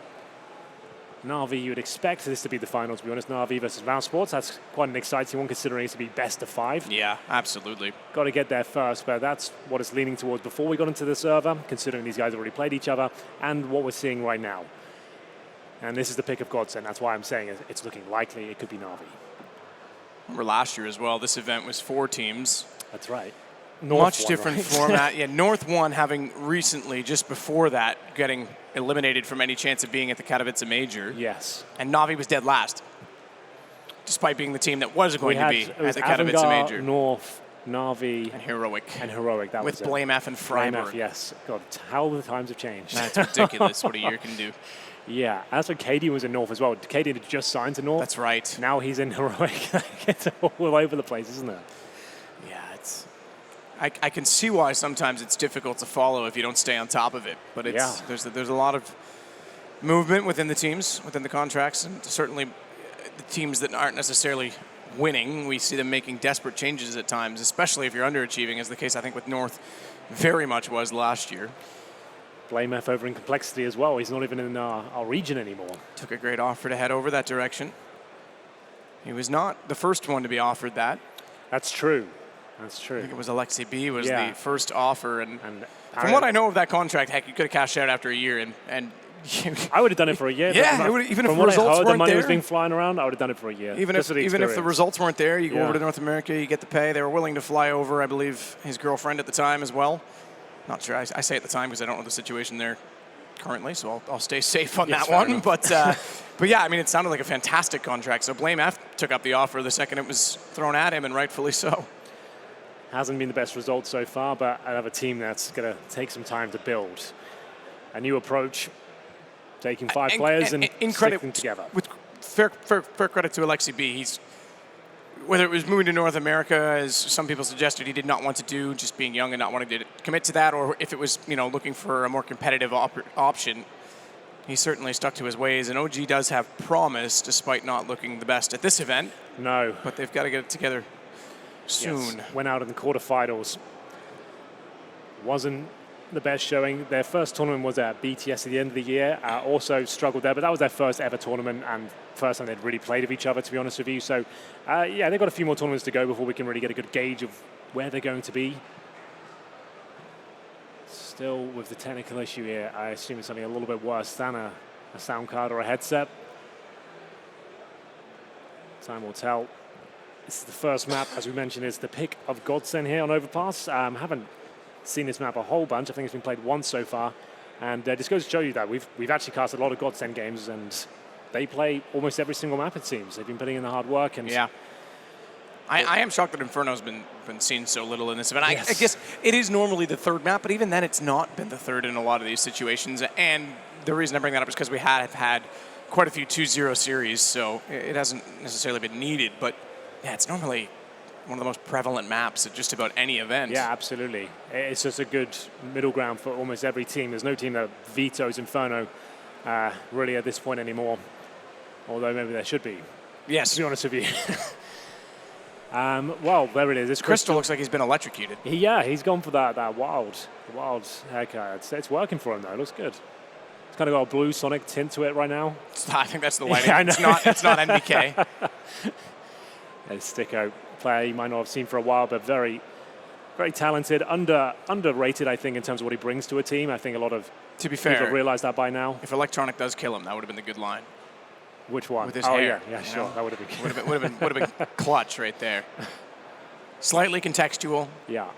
Speaker 1: Navi, you would expect this to be the final, to be honest. Navi versus Mouse Sports. That's quite an exciting one, considering it's to be best of 5.
Speaker 2: Yeah, absolutely.
Speaker 1: Got to get there first, but that's what it's leaning towards before we got into the server, considering these guys already played each other, and what we're seeing right now. And this is the pick of GODSENT. That's why I'm saying it's looking likely it could be Navi.
Speaker 2: Remember last year as well, this event was 4 teams.
Speaker 1: That's right.
Speaker 2: Much different format. Yeah, North 1 having recently, just before that, getting eliminated from any chance of being at the Katowice Major.
Speaker 1: Yes.
Speaker 2: And Navi was dead last, despite being the team that was going to be at the Katowice Major.
Speaker 1: North, Navi,
Speaker 2: and Heroic.
Speaker 1: That
Speaker 2: with
Speaker 1: was
Speaker 2: Blame F and Freiburg.
Speaker 1: Blame F, yes. God, how the times have changed.
Speaker 2: That's ridiculous what a year can do.
Speaker 1: Yeah, that's what Katie was in North as well. Katie had just signed to North.
Speaker 2: That's right.
Speaker 1: Now he's in Heroic. It's all over the place, isn't it?
Speaker 2: Yeah, it's. I can see why sometimes it's difficult to follow if you don't stay on top of it. But there's a lot of movement within the teams, within the contracts, and certainly the teams that aren't necessarily winning, we see them making desperate changes at times, especially if you're underachieving, as the case I think with North very much was last year.
Speaker 1: Blame F over in complexity as well. He's not even in our region anymore.
Speaker 2: Took a great offer to head over that direction. He was not the first one to be offered that.
Speaker 1: That's true. That's true.
Speaker 2: I think it was Alexi B was the first offer, and from what I know of that contract, heck, you could have cashed out after a year, and
Speaker 1: I would have done it for a year.
Speaker 2: Yeah, even if the results weren't
Speaker 1: the money
Speaker 2: there,
Speaker 1: was being flying around, I would have done it for a year.
Speaker 2: Even if the results weren't there, you go over to North America, you get the pay. They were willing to fly over, I believe, his girlfriend at the time as well. Not sure. I say at the time because I don't know the situation there currently, so I'll stay safe on that one. But yeah, I mean, it sounded like a fantastic contract. So Blame F took up the offer the second it was thrown at him, and rightfully so.
Speaker 1: Hasn't been the best result so far, but I have a team that's going to take some time to build. A new approach, taking 5 players and sticking them together.
Speaker 2: With fair credit to Alexi B, whether it was moving to North America, as some people suggested he did not want to do, just being young and not wanting to commit to that, or if it was looking for a more competitive option, he certainly stuck to his ways. And OG does have promise, despite not looking the best at this event.
Speaker 1: No.
Speaker 2: But they've got to get it together soon.
Speaker 1: Yes. Went out in the quarterfinals. Wasn't the best showing. Their first tournament was at BTS at the end of the year. Also struggled there, but that was their first ever tournament and first time they'd really played with each other, to be honest with you. So, yeah, they've got a few more tournaments to go before we can really get a good gauge of where they're going to be. Still with the technical issue here, I assume it's something a little bit worse than a sound card or a headset. Time will tell. This is the first map, as we mentioned, is the pick of GODSENT here on Overpass. Haven't seen this map a whole bunch. I think it's been played once so far. And just goes to show you that we've actually cast a lot of GODSENT games, and they play almost every single map, it seems. They've been putting in the hard work. And
Speaker 2: yeah. I am shocked that Inferno's been seen so little in this event.
Speaker 1: Yes.
Speaker 2: I guess it is normally the third map, but even then it's not been the third in a lot of these situations. And the reason I bring that up is because we have had quite a few 2-0 series, so it hasn't necessarily been needed. But yeah, it's normally one of the most prevalent maps at just about any event.
Speaker 1: Yeah, absolutely. It's just a good middle ground for almost every team. There's no team that vetoes Inferno really at this point anymore, although maybe there should be.
Speaker 2: Yes.
Speaker 1: To be honest with you. Well, there it is. It's
Speaker 2: Crystal looks like he's been electrocuted.
Speaker 1: Yeah, he's gone for that wild haircut. It's working for him, though. It looks good. It's kind of got a blue Sonic tint to it right now.
Speaker 2: I think that's the lighting.
Speaker 1: Yeah, I know.
Speaker 2: It's not NBK.
Speaker 1: Sticko, player you might not have seen for a while, but very, very talented. Underrated, I think, in terms of what he brings to a team. I think a lot of people realize that by now.
Speaker 2: If Electronic does kill him, that would have been the good line.
Speaker 1: Which one?
Speaker 2: With his hair.
Speaker 1: Yeah, sure. That would have been
Speaker 2: would have been clutch right there. Slightly contextual.
Speaker 1: Yeah.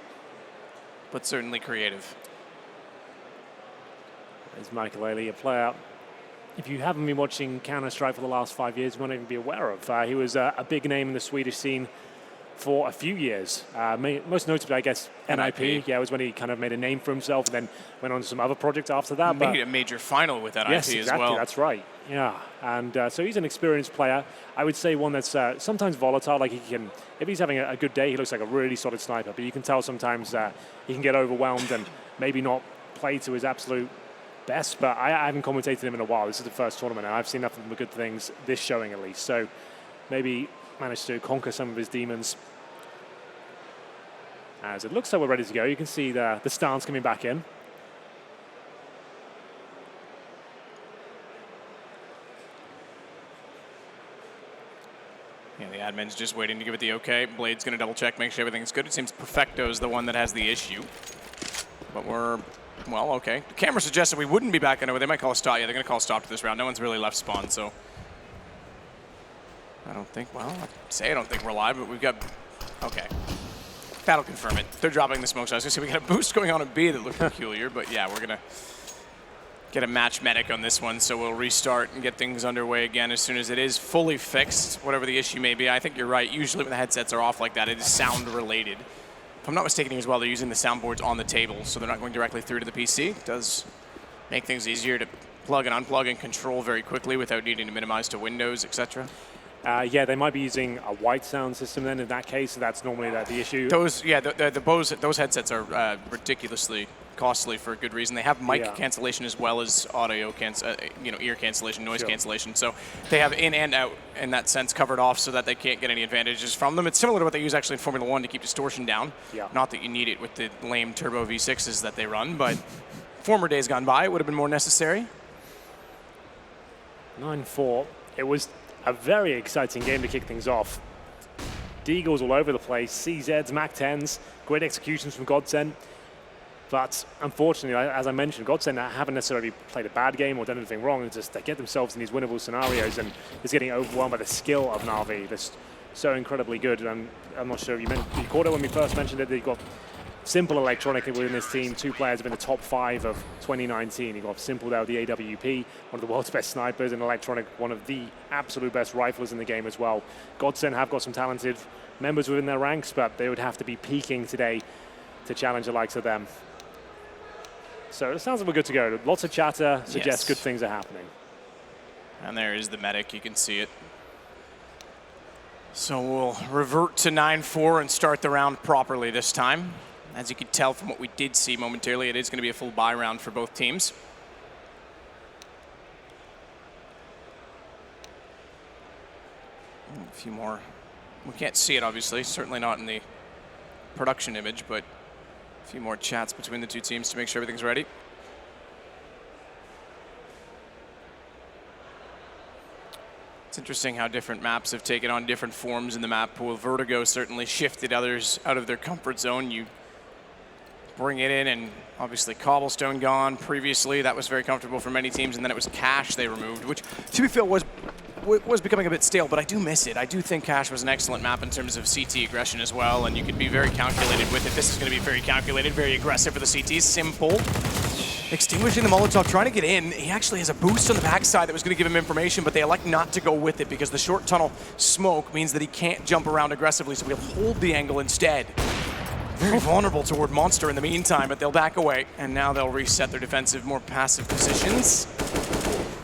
Speaker 2: But certainly creative.
Speaker 1: There's Michael, a player. If you haven't been watching Counter-Strike for the last 5 years, you might not even be aware of. He was a big name in the Swedish scene for a few years. Most notably, I guess, NIP. Yeah, it was when he kind of made a name for himself and then went on to some other projects after that.
Speaker 2: Made a major final with NIP
Speaker 1: yes, exactly,
Speaker 2: as well.
Speaker 1: That's right. Yeah, and so he's an experienced player. I would say one that's sometimes volatile. Like if he's having a good day, he looks like a really solid sniper. But you can tell sometimes he can get overwhelmed and maybe not play to his absolute best. But I haven't commentated him in a while. This is the first tournament, and I've seen nothing but good things this showing at least. So maybe managed to conquer some of his demons. As it looks like we're ready to go, you can see the stance coming back in.
Speaker 2: Yeah, the admin's just waiting to give it the okay. Blade's going to double check, make sure everything's good. It seems Perfecto's the one that has the issue. But well, okay. The camera suggested we wouldn't be back anyway. They might call a stop. Yeah, they're going to call a stop to this round. No one's really left spawn, so I don't think we're live, but we've got, okay. That'll confirm it. They're dropping the smoke, so I was going to say we got a boost going on in B that looked peculiar, but yeah, we're going to get a match medic on this one, so we'll restart and get things underway again as soon as it is fully fixed, whatever the issue may be. I think you're right. Usually when the headsets are off like that, it is sound related. If I'm not mistaken as well, they're using the soundboards on the table, so they're not going directly through to the PC. It does make things easier to plug and unplug and control very quickly without needing to minimize to Windows, etc.
Speaker 1: Yeah, they might be using a white sound system then in that case, so that's normally the issue.
Speaker 2: Those headsets are ridiculously costly for a good reason. They have mic cancellation as well as audio ear cancellation, noise cancellation. So they have in and out in that sense covered off so that they can't get any advantages from them. It's similar to what they use actually in Formula 1 to keep distortion down.
Speaker 1: Yeah.
Speaker 2: Not that you need it with the lame turbo V6s that they run, but former days gone by, it would have been more necessary.
Speaker 1: 9-4. It was a very exciting game to kick things off. Deagles all over the place, CZs, MAC-10s, great executions from GODSENT. But unfortunately, as I mentioned, GODSENT haven't necessarily played a bad game or done anything wrong. It's just they get themselves in these winnable scenarios and is getting overwhelmed by the skill of NAVI. That's so incredibly good. And I'm not sure if you caught it when we first mentioned it. They've got Simple Electronic within this team. 2 players have been the top 5 of 2019. You've got Simple there with the AWP, one of the world's best snipers, and Electronic, one of the absolute best riflers in the game as well. GODSENT have got some talented members within their ranks, but they would have to be peaking today to challenge the likes of them. So it sounds like we're good to go. Lots of chatter suggests good things are happening.
Speaker 2: And there is the medic. You can see it. So we'll revert to 9-4 and start the round properly this time. As you could tell from what we did see momentarily, it is going to be a full buy round for both teams. A few more. We can't see it, obviously. Certainly not in the production image, but a few more chats between the two teams to make sure everything's ready. It's interesting how different maps have taken on different forms in the map pool. Vertigo certainly shifted others out of their comfort zone. You bring it in, and obviously Cobblestone gone previously. That was very comfortable for many teams, and then it was Cache they removed, which, to be fair, was becoming a bit stale, but I do miss it. I do think Cache was an excellent map in terms of CT aggression as well, and you could be very calculated with it. This is going to be very calculated, very aggressive for the CTs. Simple. extinguishing the Molotov, trying to get in. He actually has a boost on the backside that was going to give him information, but they elect not to go with it because the short tunnel smoke means that he can't jump around aggressively, so he'll hold the angle instead. Very vulnerable toward Monster in the meantime, but they'll back away, and now they'll reset their defensive, more passive positions.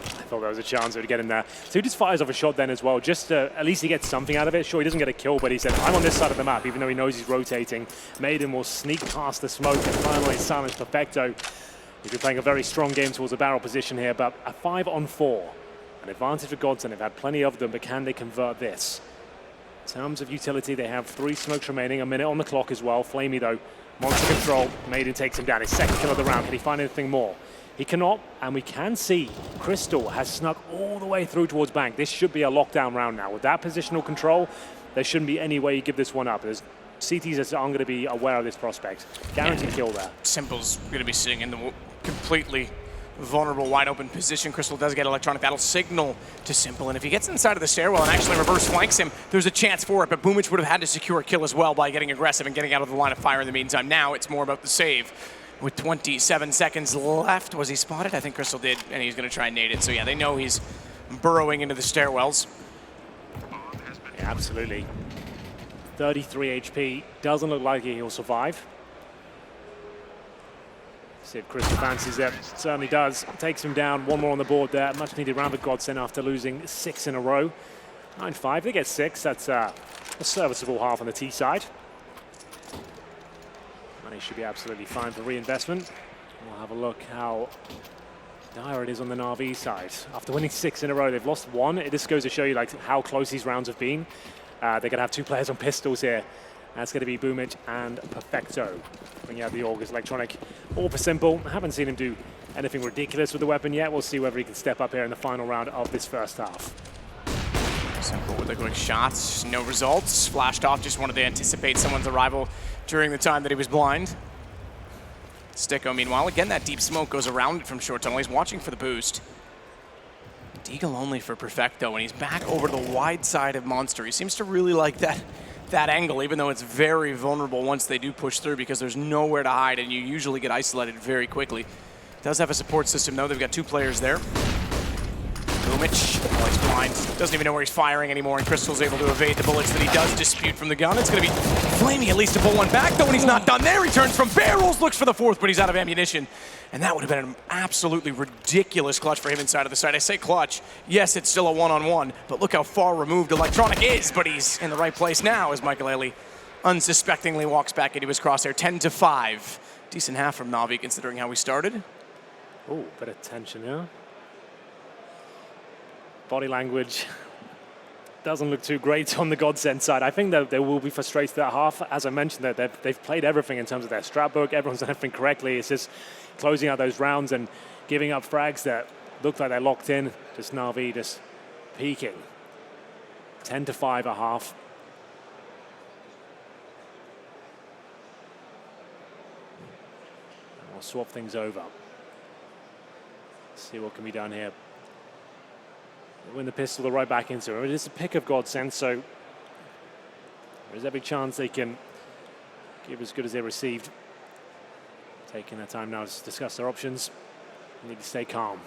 Speaker 1: I thought there was a chance to get in there. So he just fires off a shot then as well, just at least he gets something out of it. Sure, he doesn't get a kill, but he said, I'm on this side of the map, even though he knows he's rotating. Maiden will sneak past the smoke and finally silence Perfecto. He's been playing a very strong game towards the barrel position here, but a 5-on-4. An advantage for GODSENT. They've had plenty of them, but can they convert this? In terms of utility, they have 3 smokes remaining, a minute on the clock as well. Flamey though, monster control. Maiden takes him down. His second kill of the round. Can he find anything more? He cannot, and we can see Crystal has snuck all the way through towards Bank. This should be a lockdown round now. With that positional control, there shouldn't be any way you give this one up. There's CTs that aren't going to be aware of this prospect. Guaranteed kill there.
Speaker 2: Simple's going to be sitting in the completely vulnerable, wide open position. Crystal does get electronic. That'll signal to Simple, and if he gets inside of the stairwell and actually reverse flanks him, there's a chance for it, but Boomich would have had to secure a kill as well by getting aggressive and getting out of the line of fire in the meantime. Now it's more about the save. With 27 seconds left, was he spotted? I think Crystal did, and he's going to try and nade it. So yeah, they know he's burrowing into the stairwells.
Speaker 1: Yeah, absolutely. 33 HP. Doesn't look like he'll survive. See if Crystal fancies it. Certainly does. Takes him down. One more on the board there. Much needed round for GODSENT after losing 6 in a row. 9-5. They get 6. That's a serviceable half on the T side. Money should be absolutely fine for reinvestment. We'll have a look how dire it is on the NAVI side. After winning 6 in a row, they've lost 1. It just goes to show you like how close these rounds have been. They're going to have 2 players on pistols here. That's going to be Boomich and Perfecto. Bringing out the August Electronic. All for Simple. I haven't seen him do anything ridiculous with the weapon yet. We'll see whether he can step up here in the final round of this first half.
Speaker 2: Simple with the quick shots. No results. Flashed off. Just wanted to anticipate someone's arrival during the time that he was blind. Sticko, meanwhile, again, that deep smoke goes around it from short tunnel. He's watching for the boost. Deagle only for Perfecto, and he's back over to the wide side of Monster. He seems to really like that angle, even though it's very vulnerable once they do push through because there's nowhere to hide and you usually get isolated very quickly. Does have a support system though. They've got 2 players there. Boomich, well, he's blind. Doesn't even know where he's firing anymore, and Crystal's able to evade the bullets that he does dispute from the gun. It's going to be Flamey at least to pull one back, though, and he's not done there. He turns from barrels, looks for the 4th, but he's out of ammunition. And that would have been an absolutely ridiculous clutch for him inside of the side. I say clutch. Yes, it's still a 1-on-1, but look how far removed Electronic is, but he's in the right place now as Michael unsuspectingly walks back into his crosshair. 10-5. Decent half from Navi considering how we started.
Speaker 1: Oh, bit of tension, yeah. Body language doesn't look too great on the GODSENT side. I think that they will be frustrated at half. As I mentioned, that they've played everything in terms of their strat book. Everyone's done everything correctly. It's just closing out those rounds and giving up frags that look like they're locked in. Just Navi just peaking. 10-5 at half. And we'll swap things over. See what can be done here. Win the pistol, they're right back into it. It is a pick of GODSENT, so there's every chance they can give as good as they received. Taking their time now to discuss their options. They need to stay calm.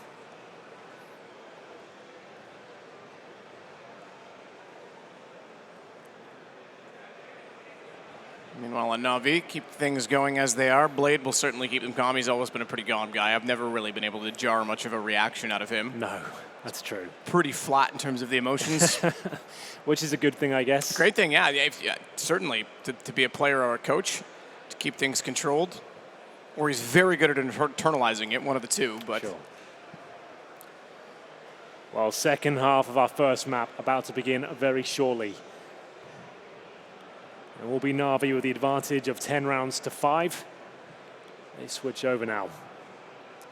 Speaker 2: Meanwhile, on Navi, keep things going as they are. Blade will certainly keep them calm. He's always been a pretty calm guy. I've never really been able to jar much of a reaction out of him.
Speaker 1: No, that's true.
Speaker 2: Pretty flat in terms of the emotions.
Speaker 1: Which is a good thing, I guess.
Speaker 2: Great thing, yeah. Certainly, to be a player or a coach, to keep things controlled. Or he's very good at internalizing it, one of the two. But
Speaker 1: sure. Well, second half of our first map about to begin very shortly. It will be Navi with the advantage of 10 rounds to 5. They switch over now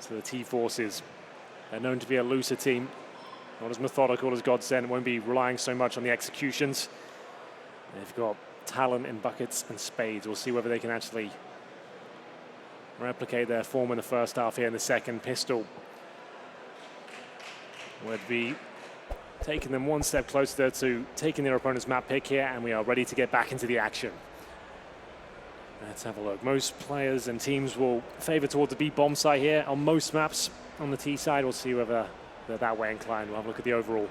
Speaker 1: to the T-Forces. They're known to be a looser team, not as methodical as GODSENT, won't be relying so much on the executions. They've got talent in buckets and spades. We'll see whether they can actually replicate their form in the first half here in the second. Pistol would be taking them one step closer to taking their opponent's map pick here, and we are ready to get back into the action. Let's have a look. Most players and teams will favor towards the B bomb side here. On most maps on the T side, we'll see whether they're that way inclined. We'll have a look at the overall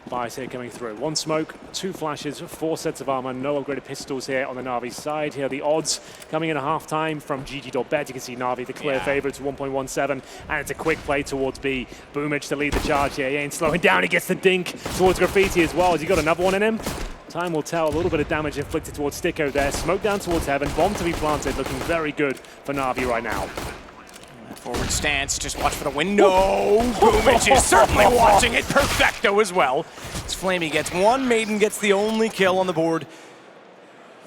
Speaker 1: bias here coming through. 1 smoke, 2 flashes, 4 sets of armor, no upgraded pistols here on the Na'Vi side. Here are the odds coming in at halftime from GG.bet. You can see Na'Vi the clear favorite to 1.17, and it's a quick play towards B. Boomich to lead the charge here. He ain't slowing down. He gets the dink towards Graffiti as well. Has he got another one in him? Time will tell. A little bit of damage inflicted towards Sticko there. Smoke down towards Heaven. Bomb to be planted. Looking very good for Na'Vi right now.
Speaker 2: Forward stance, just watch for the window. Boomich is certainly watching it. Perfecto as well. As Flamey gets 1, Maiden gets the only kill on the board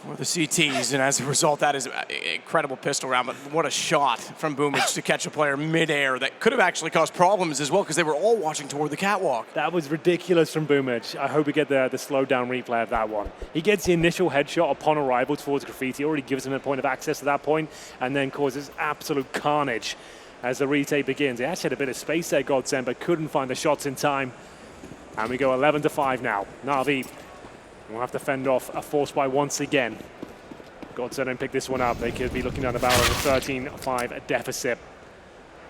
Speaker 2: for the CTs, and as a result, that is an incredible pistol round. But what a shot from Boomich to catch a player midair that could have actually caused problems as well, because they were all watching toward the catwalk.
Speaker 1: That was ridiculous from Boomich. I hope we get the slowed down replay of that one. He gets the initial headshot upon arrival towards Graffiti, already gives him a point of access at that point, and then causes absolute carnage as the retake begins. He actually had a bit of space there, Godsent, but couldn't find the shots in time. And we go 11-5 now. Na'Vi will have to fend off a force buy once again. Godsent don't pick this one up. They could be looking down the barrel of a 13-5 deficit.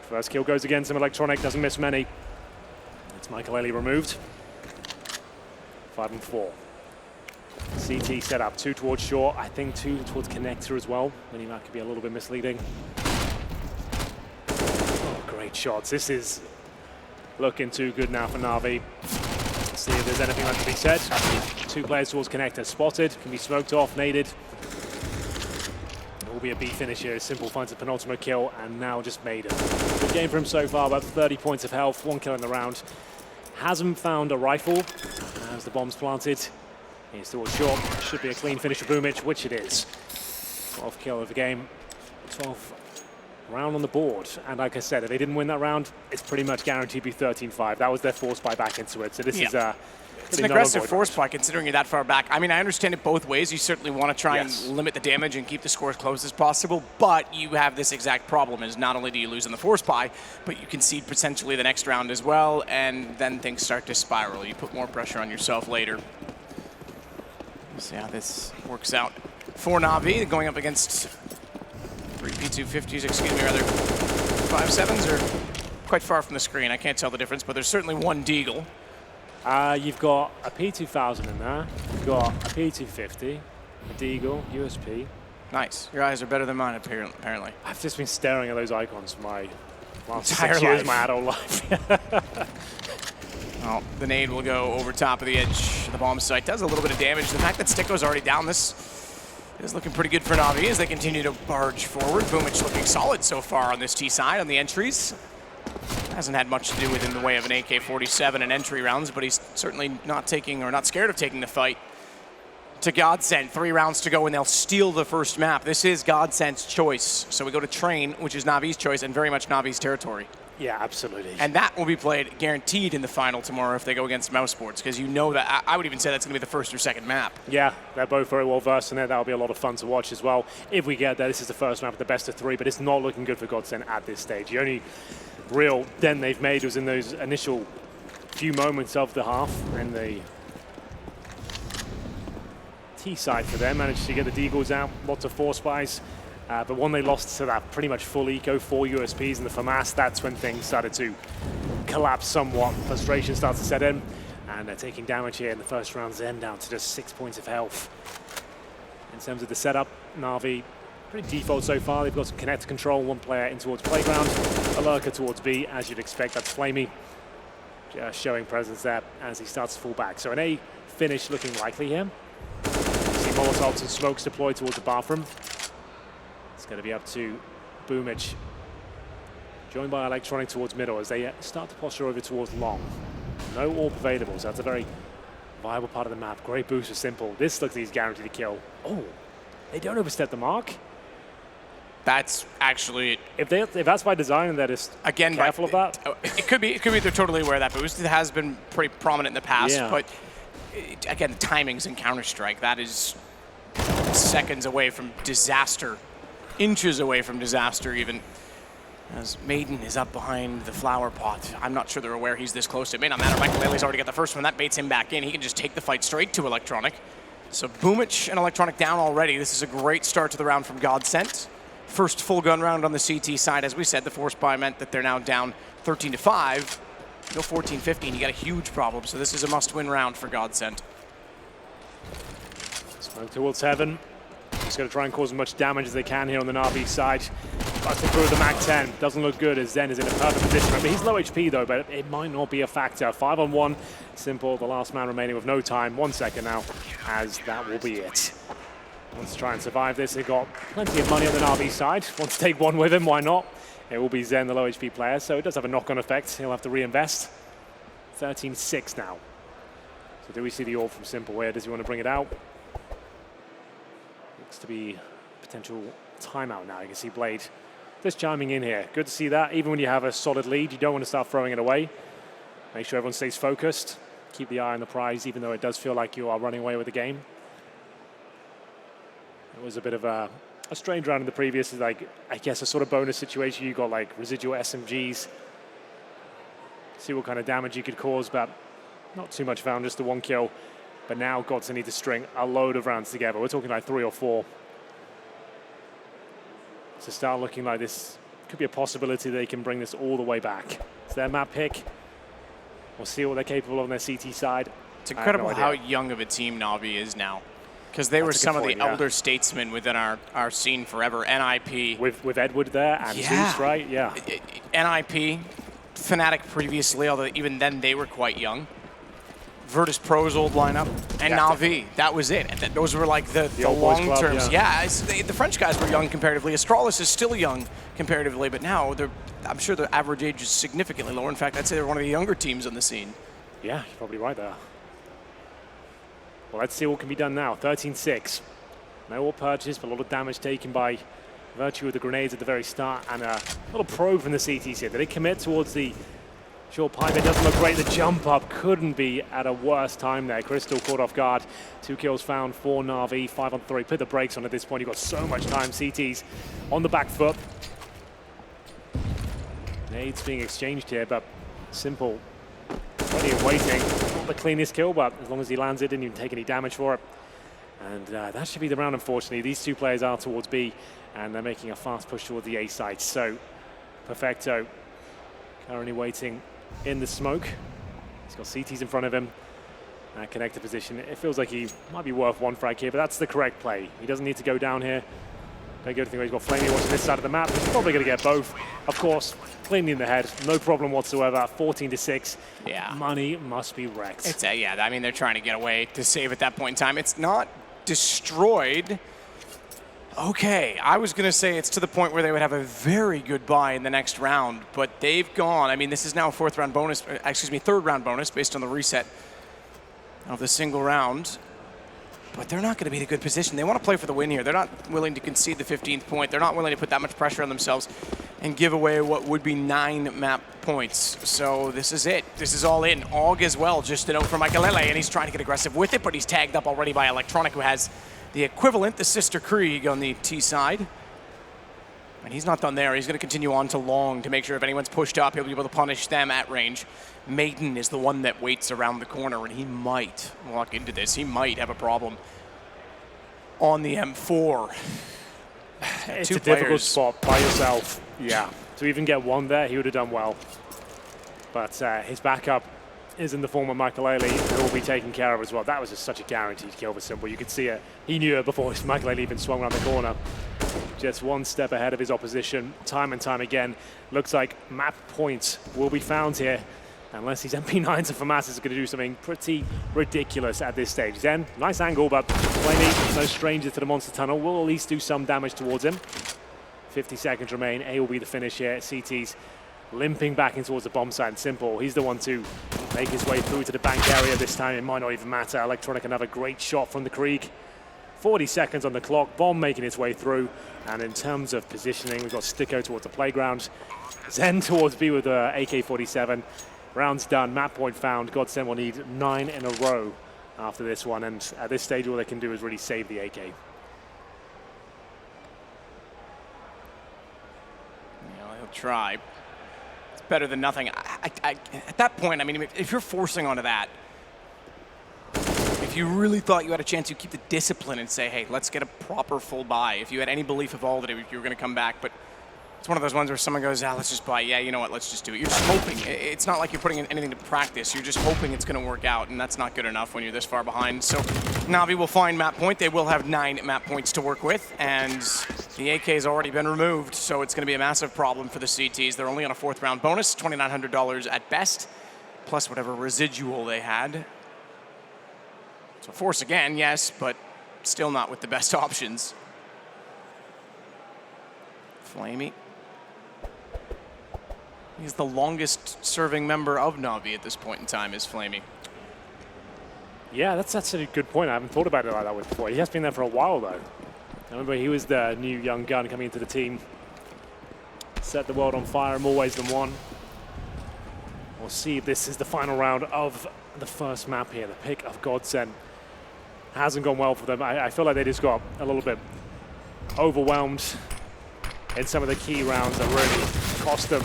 Speaker 1: First kill goes against him. Electronic doesn't miss many. It's Michael removed. 5-4. CT set up, 2 towards short. I think 2 towards connector as well. Minimap could be a little bit misleading. Great shots. This is looking too good now for Na'Vi. Let's see if there's anything that can be said. 2 players towards connector spotted. Can be smoked off, naded. It will be a B finish here. Simple finds the penultimate kill and now just made it. Good game for him so far, about 30 points of health, 1 kill in the round. Hasn't found a rifle as the bomb's planted. He's towards short. Should be a clean finish for Boomich, which it is. 12th kill of the game. 12 round on the board, and like I said, if they didn't win that round, it's pretty much guaranteed to be 13-5. That was their force buy back into it, so this is
Speaker 2: it's an aggressive force buy considering you're that far back. I mean, I understand it both ways. You certainly want to try and limit the damage and keep the score as close as possible, but you have this exact problem, is not only do you lose in the force buy, but you concede potentially the next round as well, and then things start to spiral. You put more pressure on yourself later. See how this works out for Na'Vi, going up against 3 P250s, excuse me, rather 5.7s are quite far from the screen. I can't tell the difference, but there's certainly 1 Deagle.
Speaker 1: You've got a P2000 in there. You've got a P250, a Deagle, USP.
Speaker 2: Nice. Your eyes are better than mine, apparently.
Speaker 1: I've just been staring at those icons for my last
Speaker 2: entire
Speaker 1: 6 years
Speaker 2: life.
Speaker 1: of my adult life.
Speaker 2: Well, the nade will go over top of the edge of the bomb site. Does a little bit of damage. The fact that Sticko's already down this is looking pretty good for Na'Vi as they continue to barge forward. Boomich looking solid so far on this T side on the entries. Hasn't had much to do with in the way of an AK-47 and entry rounds, but he's certainly not taking or not scared of taking the fight to GODSENT. 3 rounds to go and they'll steal the first map. This is GODSENT's choice. So we go to Train, which is Navi's choice and very much Navi's territory.
Speaker 1: Yeah, absolutely.
Speaker 2: And that will be played guaranteed in the final tomorrow if they go against Mouse Sports, because you know that I would even say that's going to be the first or second map.
Speaker 1: Yeah, they're both very well versed in it. That'll be a lot of fun to watch as well. If we get there, this is the first map of the best of 3, but it's not looking good for GODSENT at this stage. The only real dent they've made was in those initial few moments of the half, and the T side for them managed to get the Deagles out, lots of force buys. But when they lost to that pretty much full eco, 4 USPs in the FAMAS, that's when things started to collapse somewhat. Frustration starts to set in, and they're taking damage here in the first round's end, down to just 6 points of health. In terms of the setup, Na'Vi pretty default so far. They've got some connector control, 1 player in towards playground, a lurker towards B, as you'd expect. That's Flamey just showing presence there as he starts to fall back. So an A finish looking likely here. You see Molotovs and smokes deployed towards the bathroom. It's going to be up to Boomich, joined by Electronic towards middle as they start to posture over towards long. No AWP available, so that's a very viable part of the map. Great boost for Simple. This looks like he's guaranteed to kill. Oh, they don't overstep the mark.
Speaker 2: That's actually...
Speaker 1: If that's by design, and they're just
Speaker 2: again,
Speaker 1: careful of that.
Speaker 2: It could be they're totally aware of that boost. It has been pretty prominent in the past, but again, the timings in Counter-Strike, that is seconds away from disaster. Inches away from disaster even, as Maiden is up behind the flower pot. I'm not sure they're aware he's this close. It may not matter. Michael Bailey's already got the first one. That baits him back in. He can just take the fight straight to Electronic. So Boomich and Electronic down already. This is a great start to the round from GODSENT. First full gun round on the CT side. As we said, the force buy meant that they're now down 13-5. Go 14-15, you got a huge problem. So this is a must-win round for GODSENT.
Speaker 1: Smoke towards heaven. Just going to try and cause as much damage as they can here on the Na'Vi side. Busting through the MAC-10. Doesn't look good as Zen is in a perfect position. Remember, he's low HP though, but it might not be a factor. 5-on-1. Simple, the last man remaining with no time. 1 second now, as that will be it. Wants to try and survive this. They've got plenty of money on the Na'Vi side. Wants to take one with him, why not? It will be Zen, the low HP player, so it does have a knock-on effect. He'll have to reinvest. 13-6 now. So do we see the orb from Simple here? Does he want to bring it out? Looks to be potential timeout now. You can see Blade just chiming in here. Good to see that. Even when you have a solid lead, you don't want to start throwing it away. Make sure everyone stays focused. Keep the eye on the prize, even though it does feel like you are running away with the game. It was a bit of a strange round in the previous, like, I guess, a sort of bonus situation. You got like residual SMGs. See what kind of damage you could cause, but not too much found, just the 1 kill. But now GODSENT need to string a load of rounds together. We're talking like 3 or 4. To start looking like this could be a possibility they can bring this all the way back. It's their map pick. We'll see what they're capable of on their CT side.
Speaker 2: It's incredible how young of a team Na'Vi is now. Because they were some of the elder statesmen within our scene forever. NIP.
Speaker 1: With Edward there and Zeus, right? Yeah.
Speaker 2: NIP, Fnatic previously, although even then they were quite young. Virtus.pro's old lineup, and Navi. That was it. And those were like the long terms. The French guys were young comparatively. Astralis is still young comparatively, but now I'm sure the average age is significantly lower. In fact, I'd say they're one of the younger teams on the scene.
Speaker 1: Yeah, you're probably right there. Well, let's see what can be done now. 13-6. No war purchase, but a lot of damage taken by virtue of the grenades at the very start, and a little probe from the CTs here. Did they commit towards the short pipe? It doesn't look great. The jump up couldn't be at a worse time there. Crystal caught off guard. 2 kills found for Na'Vi. 5-on-3. Put the brakes on at this point. You've got so much time. CTs on the back foot. Nades being exchanged here, but Simple ready and waiting. Not the cleanest kill, but as long as he lands it, didn't even take any damage for it. And that should be the round, unfortunately. These 2 players are towards B, and they're making a fast push towards the A side. So, Perfecto currently waiting in the smoke. He's got CTs in front of him. Connector position. It feels like he might be worth 1 frag here, but that's the correct play. He doesn't need to go down here. Don't go to think he's got Flamey watching this side of the map. He's probably going to get both. Of course, cleanly in the head. No problem whatsoever. 14-6.
Speaker 2: Yeah.
Speaker 1: Money must be wrecked.
Speaker 2: It's I mean, they're trying to get away to save at that point in time. It's not destroyed. Okay, I was going to say it's to the point where they would have a very good buy in the next round, but they've gone. I mean, this is now a 4th round bonus, third round bonus based on the reset of the single round. But they're not going to be in a good position. They want to play for the win here. They're not willing to concede the 15th point. They're not willing to put that much pressure on themselves and give away what would be 9 map points. So this is it. This is all in. AUG as well, just a note from Michaelele, and he's trying to get aggressive with it, but he's tagged up already by Electronic, who has the equivalent, the Sister Krieg on the T side. And he's not done there. He's going to continue on to long to make sure if anyone's pushed up, he'll be able to punish them at range. Maiden is the one that waits around the corner, and he might walk into this. He might have a problem on the M4.
Speaker 1: It's a difficult spot by yourself. Yeah. To even get 1 there, he would have done well. But his backup is in the form of Michaelele, who will be taken care of as well. That was just such a guaranteed kill for Simple. You could see it. He knew it before Michaelele even swung around the corner. Just 1 step ahead of his opposition, time and time again. Looks like map points will be found here, unless these MP9s and FAMAS are going to do something pretty ridiculous at this stage. Zen, nice angle, but Flamey, no stranger to the monster tunnel, will at least do some damage towards him. 50 seconds remain. A will be the finish here. CT's limping back in towards the bomb site. And Simple, he's the one to make his way through to the bank area this time. It might not even matter. Electronic, another great shot from the Krieg. 40 seconds on the clock. Bomb making its way through. And in terms of positioning, we've got Sticko towards the playground. Zen towards B with the AK-47. Round's done. Map point found. GODSENT will need 9 in a row after this one. And at this stage, all they can do is really save the AK.
Speaker 2: Yeah, he'll try. It's better than nothing. At that point, I mean, if you're forcing onto that, if if you really thought you had a chance, you keep the discipline and say, hey, let's get a proper full buy. If you had any belief of all that you were going to come back, but it's one of those ones where someone goes, let's just buy. Yeah, you know what, let's just do it. You're just hoping. It's not like you're putting in anything to practice. You're just hoping it's going to work out, and that's not good enough when you're this far behind. So Navi will find map point. They will have 9 map points to work with, and the AK has already been removed, so it's going to be a massive problem for the CTs. They're only on a 4th round bonus, $2,900 at best, plus whatever residual they had. So force again, yes, but still not with the best options. Flamey. He's the longest serving member of Navi at this point in time, is Flamey.
Speaker 1: Yeah, that's a good point. I haven't thought about it like that before. He has been there for a while, though. I remember he was the new young gun coming into the team. Set the world on fire in more ways than one. We'll see if this is the final round of the first map here. The pick of Godsent hasn't gone well for them. I feel like they just got a little bit overwhelmed in some of the key rounds that really cost them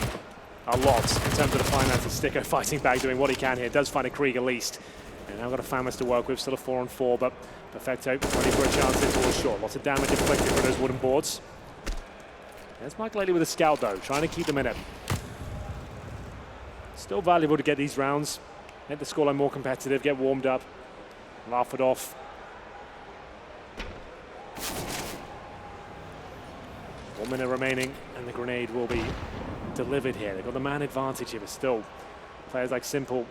Speaker 1: a lot in terms of the finances. Sticko fighting back, doing what he can here. Does find a Krieg at least. And now got a Famas to work with, still a 4-on-4, but Perfecto ready for a chance in towards short. Lots of damage inflicted from those wooden boards. There's Michael with a scout though, trying to keep them in it. Still valuable to get these rounds, make the scoreline more competitive, get warmed up, laugh it off. 1 minute remaining, and the grenade will be delivered here. They've got the man advantage here, but still, players like Simple,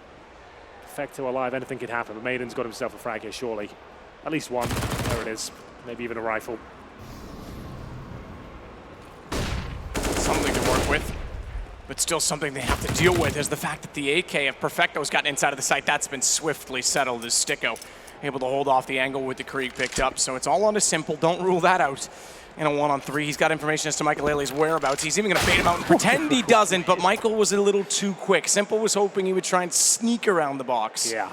Speaker 1: Perfecto alive, anything could happen. But Maiden's got himself a frag here, surely. At least one. There it is. Maybe even a rifle.
Speaker 2: Something to work with, but still something they have to deal with is the fact that the AK of Perfecto's gotten inside of the site. That's been swiftly settled as Sticko able to hold off the angle with the Krieg picked up. So it's all on to Simple. Don't rule that out. In a 1-on-3, he's got information as to Michael Ailey's whereabouts. He's even going to bait him out and pretend he doesn't, but Michael was a little too quick. Simple was hoping he would try and sneak around the box.
Speaker 1: Yeah.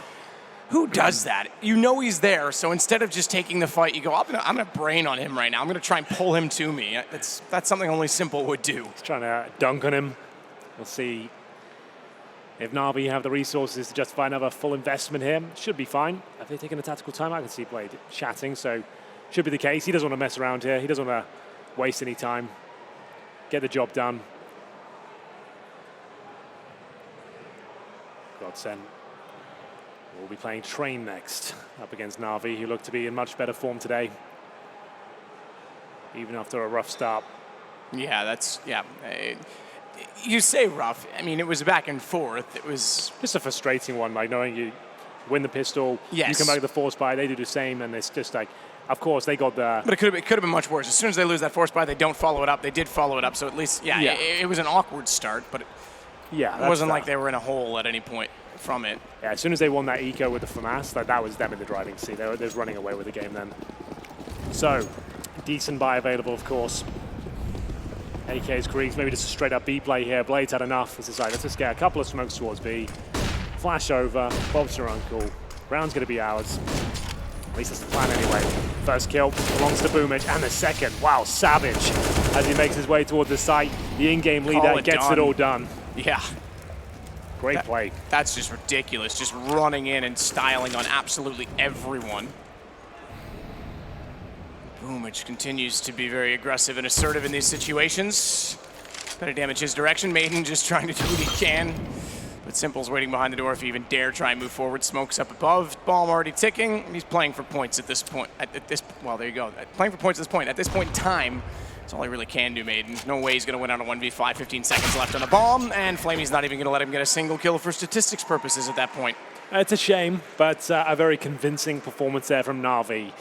Speaker 2: Who does that? You know he's there, so instead of just taking the fight, you go, I'm gonna brain on him right now. I'm going to try and pull him to me. That's something only Simple would do.
Speaker 1: He's trying to dunk on him. We'll see if Navi have the resources to justify another full investment here. Should be fine. Have they taken a tactical time? I can see Blade chatting, so should be the case. He doesn't want to mess around here. He doesn't want to waste any time. Get the job done. Godsent will be playing Train next, up against Navi, who look to be in much better form today, even after a rough start.
Speaker 2: Yeah, you say rough. I mean, it was back and forth. It was
Speaker 1: just a frustrating one, like knowing you win the pistol,
Speaker 2: yes.
Speaker 1: You come back with the force buy, they do the same, and it's just like, of course, they got the...
Speaker 2: But it could have been much worse. As soon as they lose that force buy, they don't follow it up. They did follow it up, so at least, it was an awkward start, but it wasn't like they were in a hole at any point from it.
Speaker 1: Yeah, as soon as they won that eco with the FAMAS, that was them in the driving seat. They were running away with the game then. So, decent buy available, of course. AK's Kriegs, maybe just a straight up B play here. Blade's had enough. This is like, let's just get a couple of smokes towards B. Flash over, Bob's your uncle. Brown's going to be ours. At least that's the plan anyway. First kill belongs to Boomage, and the second, wow, savage. As he makes his way towards the site, the in-game leader gets it all done.
Speaker 2: Yeah.
Speaker 1: Great play.
Speaker 2: That's just ridiculous, just running in and styling on absolutely everyone. Boomage continues to be very aggressive and assertive in these situations. Better damage his direction. Maiden just trying to do what he can. But Simple's waiting behind the door if he even dare try and move forward. Smoke's up above. Bomb already ticking. He's playing for points at this point. Well, there you go. Playing for points at this point. At this point in time, that's all he really can do, Maiden. No way he's going to win on a 1v5. 15 seconds left on the bomb. And Flamey's not even going to let him get a single kill for statistics purposes at that point.
Speaker 1: It's a shame, but a very convincing performance there from Navi.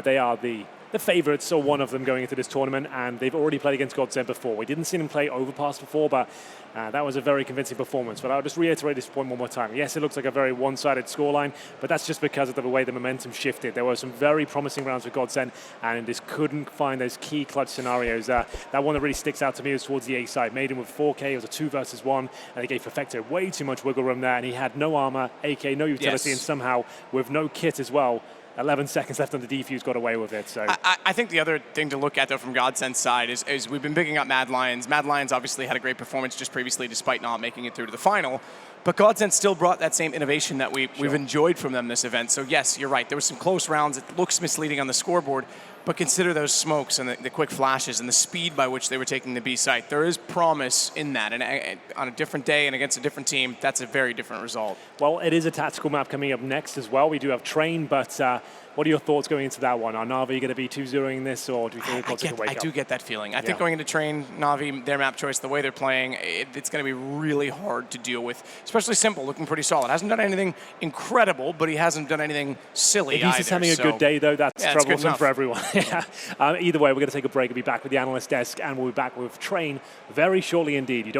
Speaker 1: They are the favorites, or one of them, going into this tournament, and they've already played against Godsent before. We didn't see them play Overpass before, but that was a very convincing performance. But I'll just reiterate this point one more time. Yes, it looks like a very one-sided scoreline, but that's just because of the way the momentum shifted. There were some very promising rounds with Godsent, and just couldn't find those key clutch scenarios. That one that really sticks out to me was towards the A side. Maiden with 4K, it was a 2 versus 1, and they gave Perfecto way too much wiggle room there, and he had no armor, AK, no utility, and somehow with no kit as well, 11 seconds left on the defuse, got away with it. So
Speaker 2: I think the other thing to look at, though, from GODSENT's side is we've been picking up Mad Lions. Mad Lions obviously had a great performance just previously, despite not making it through to the final. But GODSENT still brought that same innovation that we've enjoyed from them this event. So yes, you're right. There were some close rounds. It looks misleading on the scoreboard, but consider those smokes and the quick flashes and the speed by which they were taking the B site. There is promise in that, and on a different day and against a different team, that's a very different result.
Speaker 1: Well, it is a tactical map coming up next as well. We do have Train, but what are your thoughts going into that one? Are NAVI going to be 2-0ing this, or do you think it's going to wake up?
Speaker 2: I do get that feeling. I think going into Train, NAVI, their map choice, the way they're playing, it's going to be really hard to deal with, especially Simple, looking pretty solid. Hasn't done anything incredible, but he hasn't done anything silly
Speaker 1: If he's just having a good day, though, that's troublesome for everyone. Either way, we're going to take a break and be back with the analyst desk, and we'll be back with Train very shortly indeed. You don't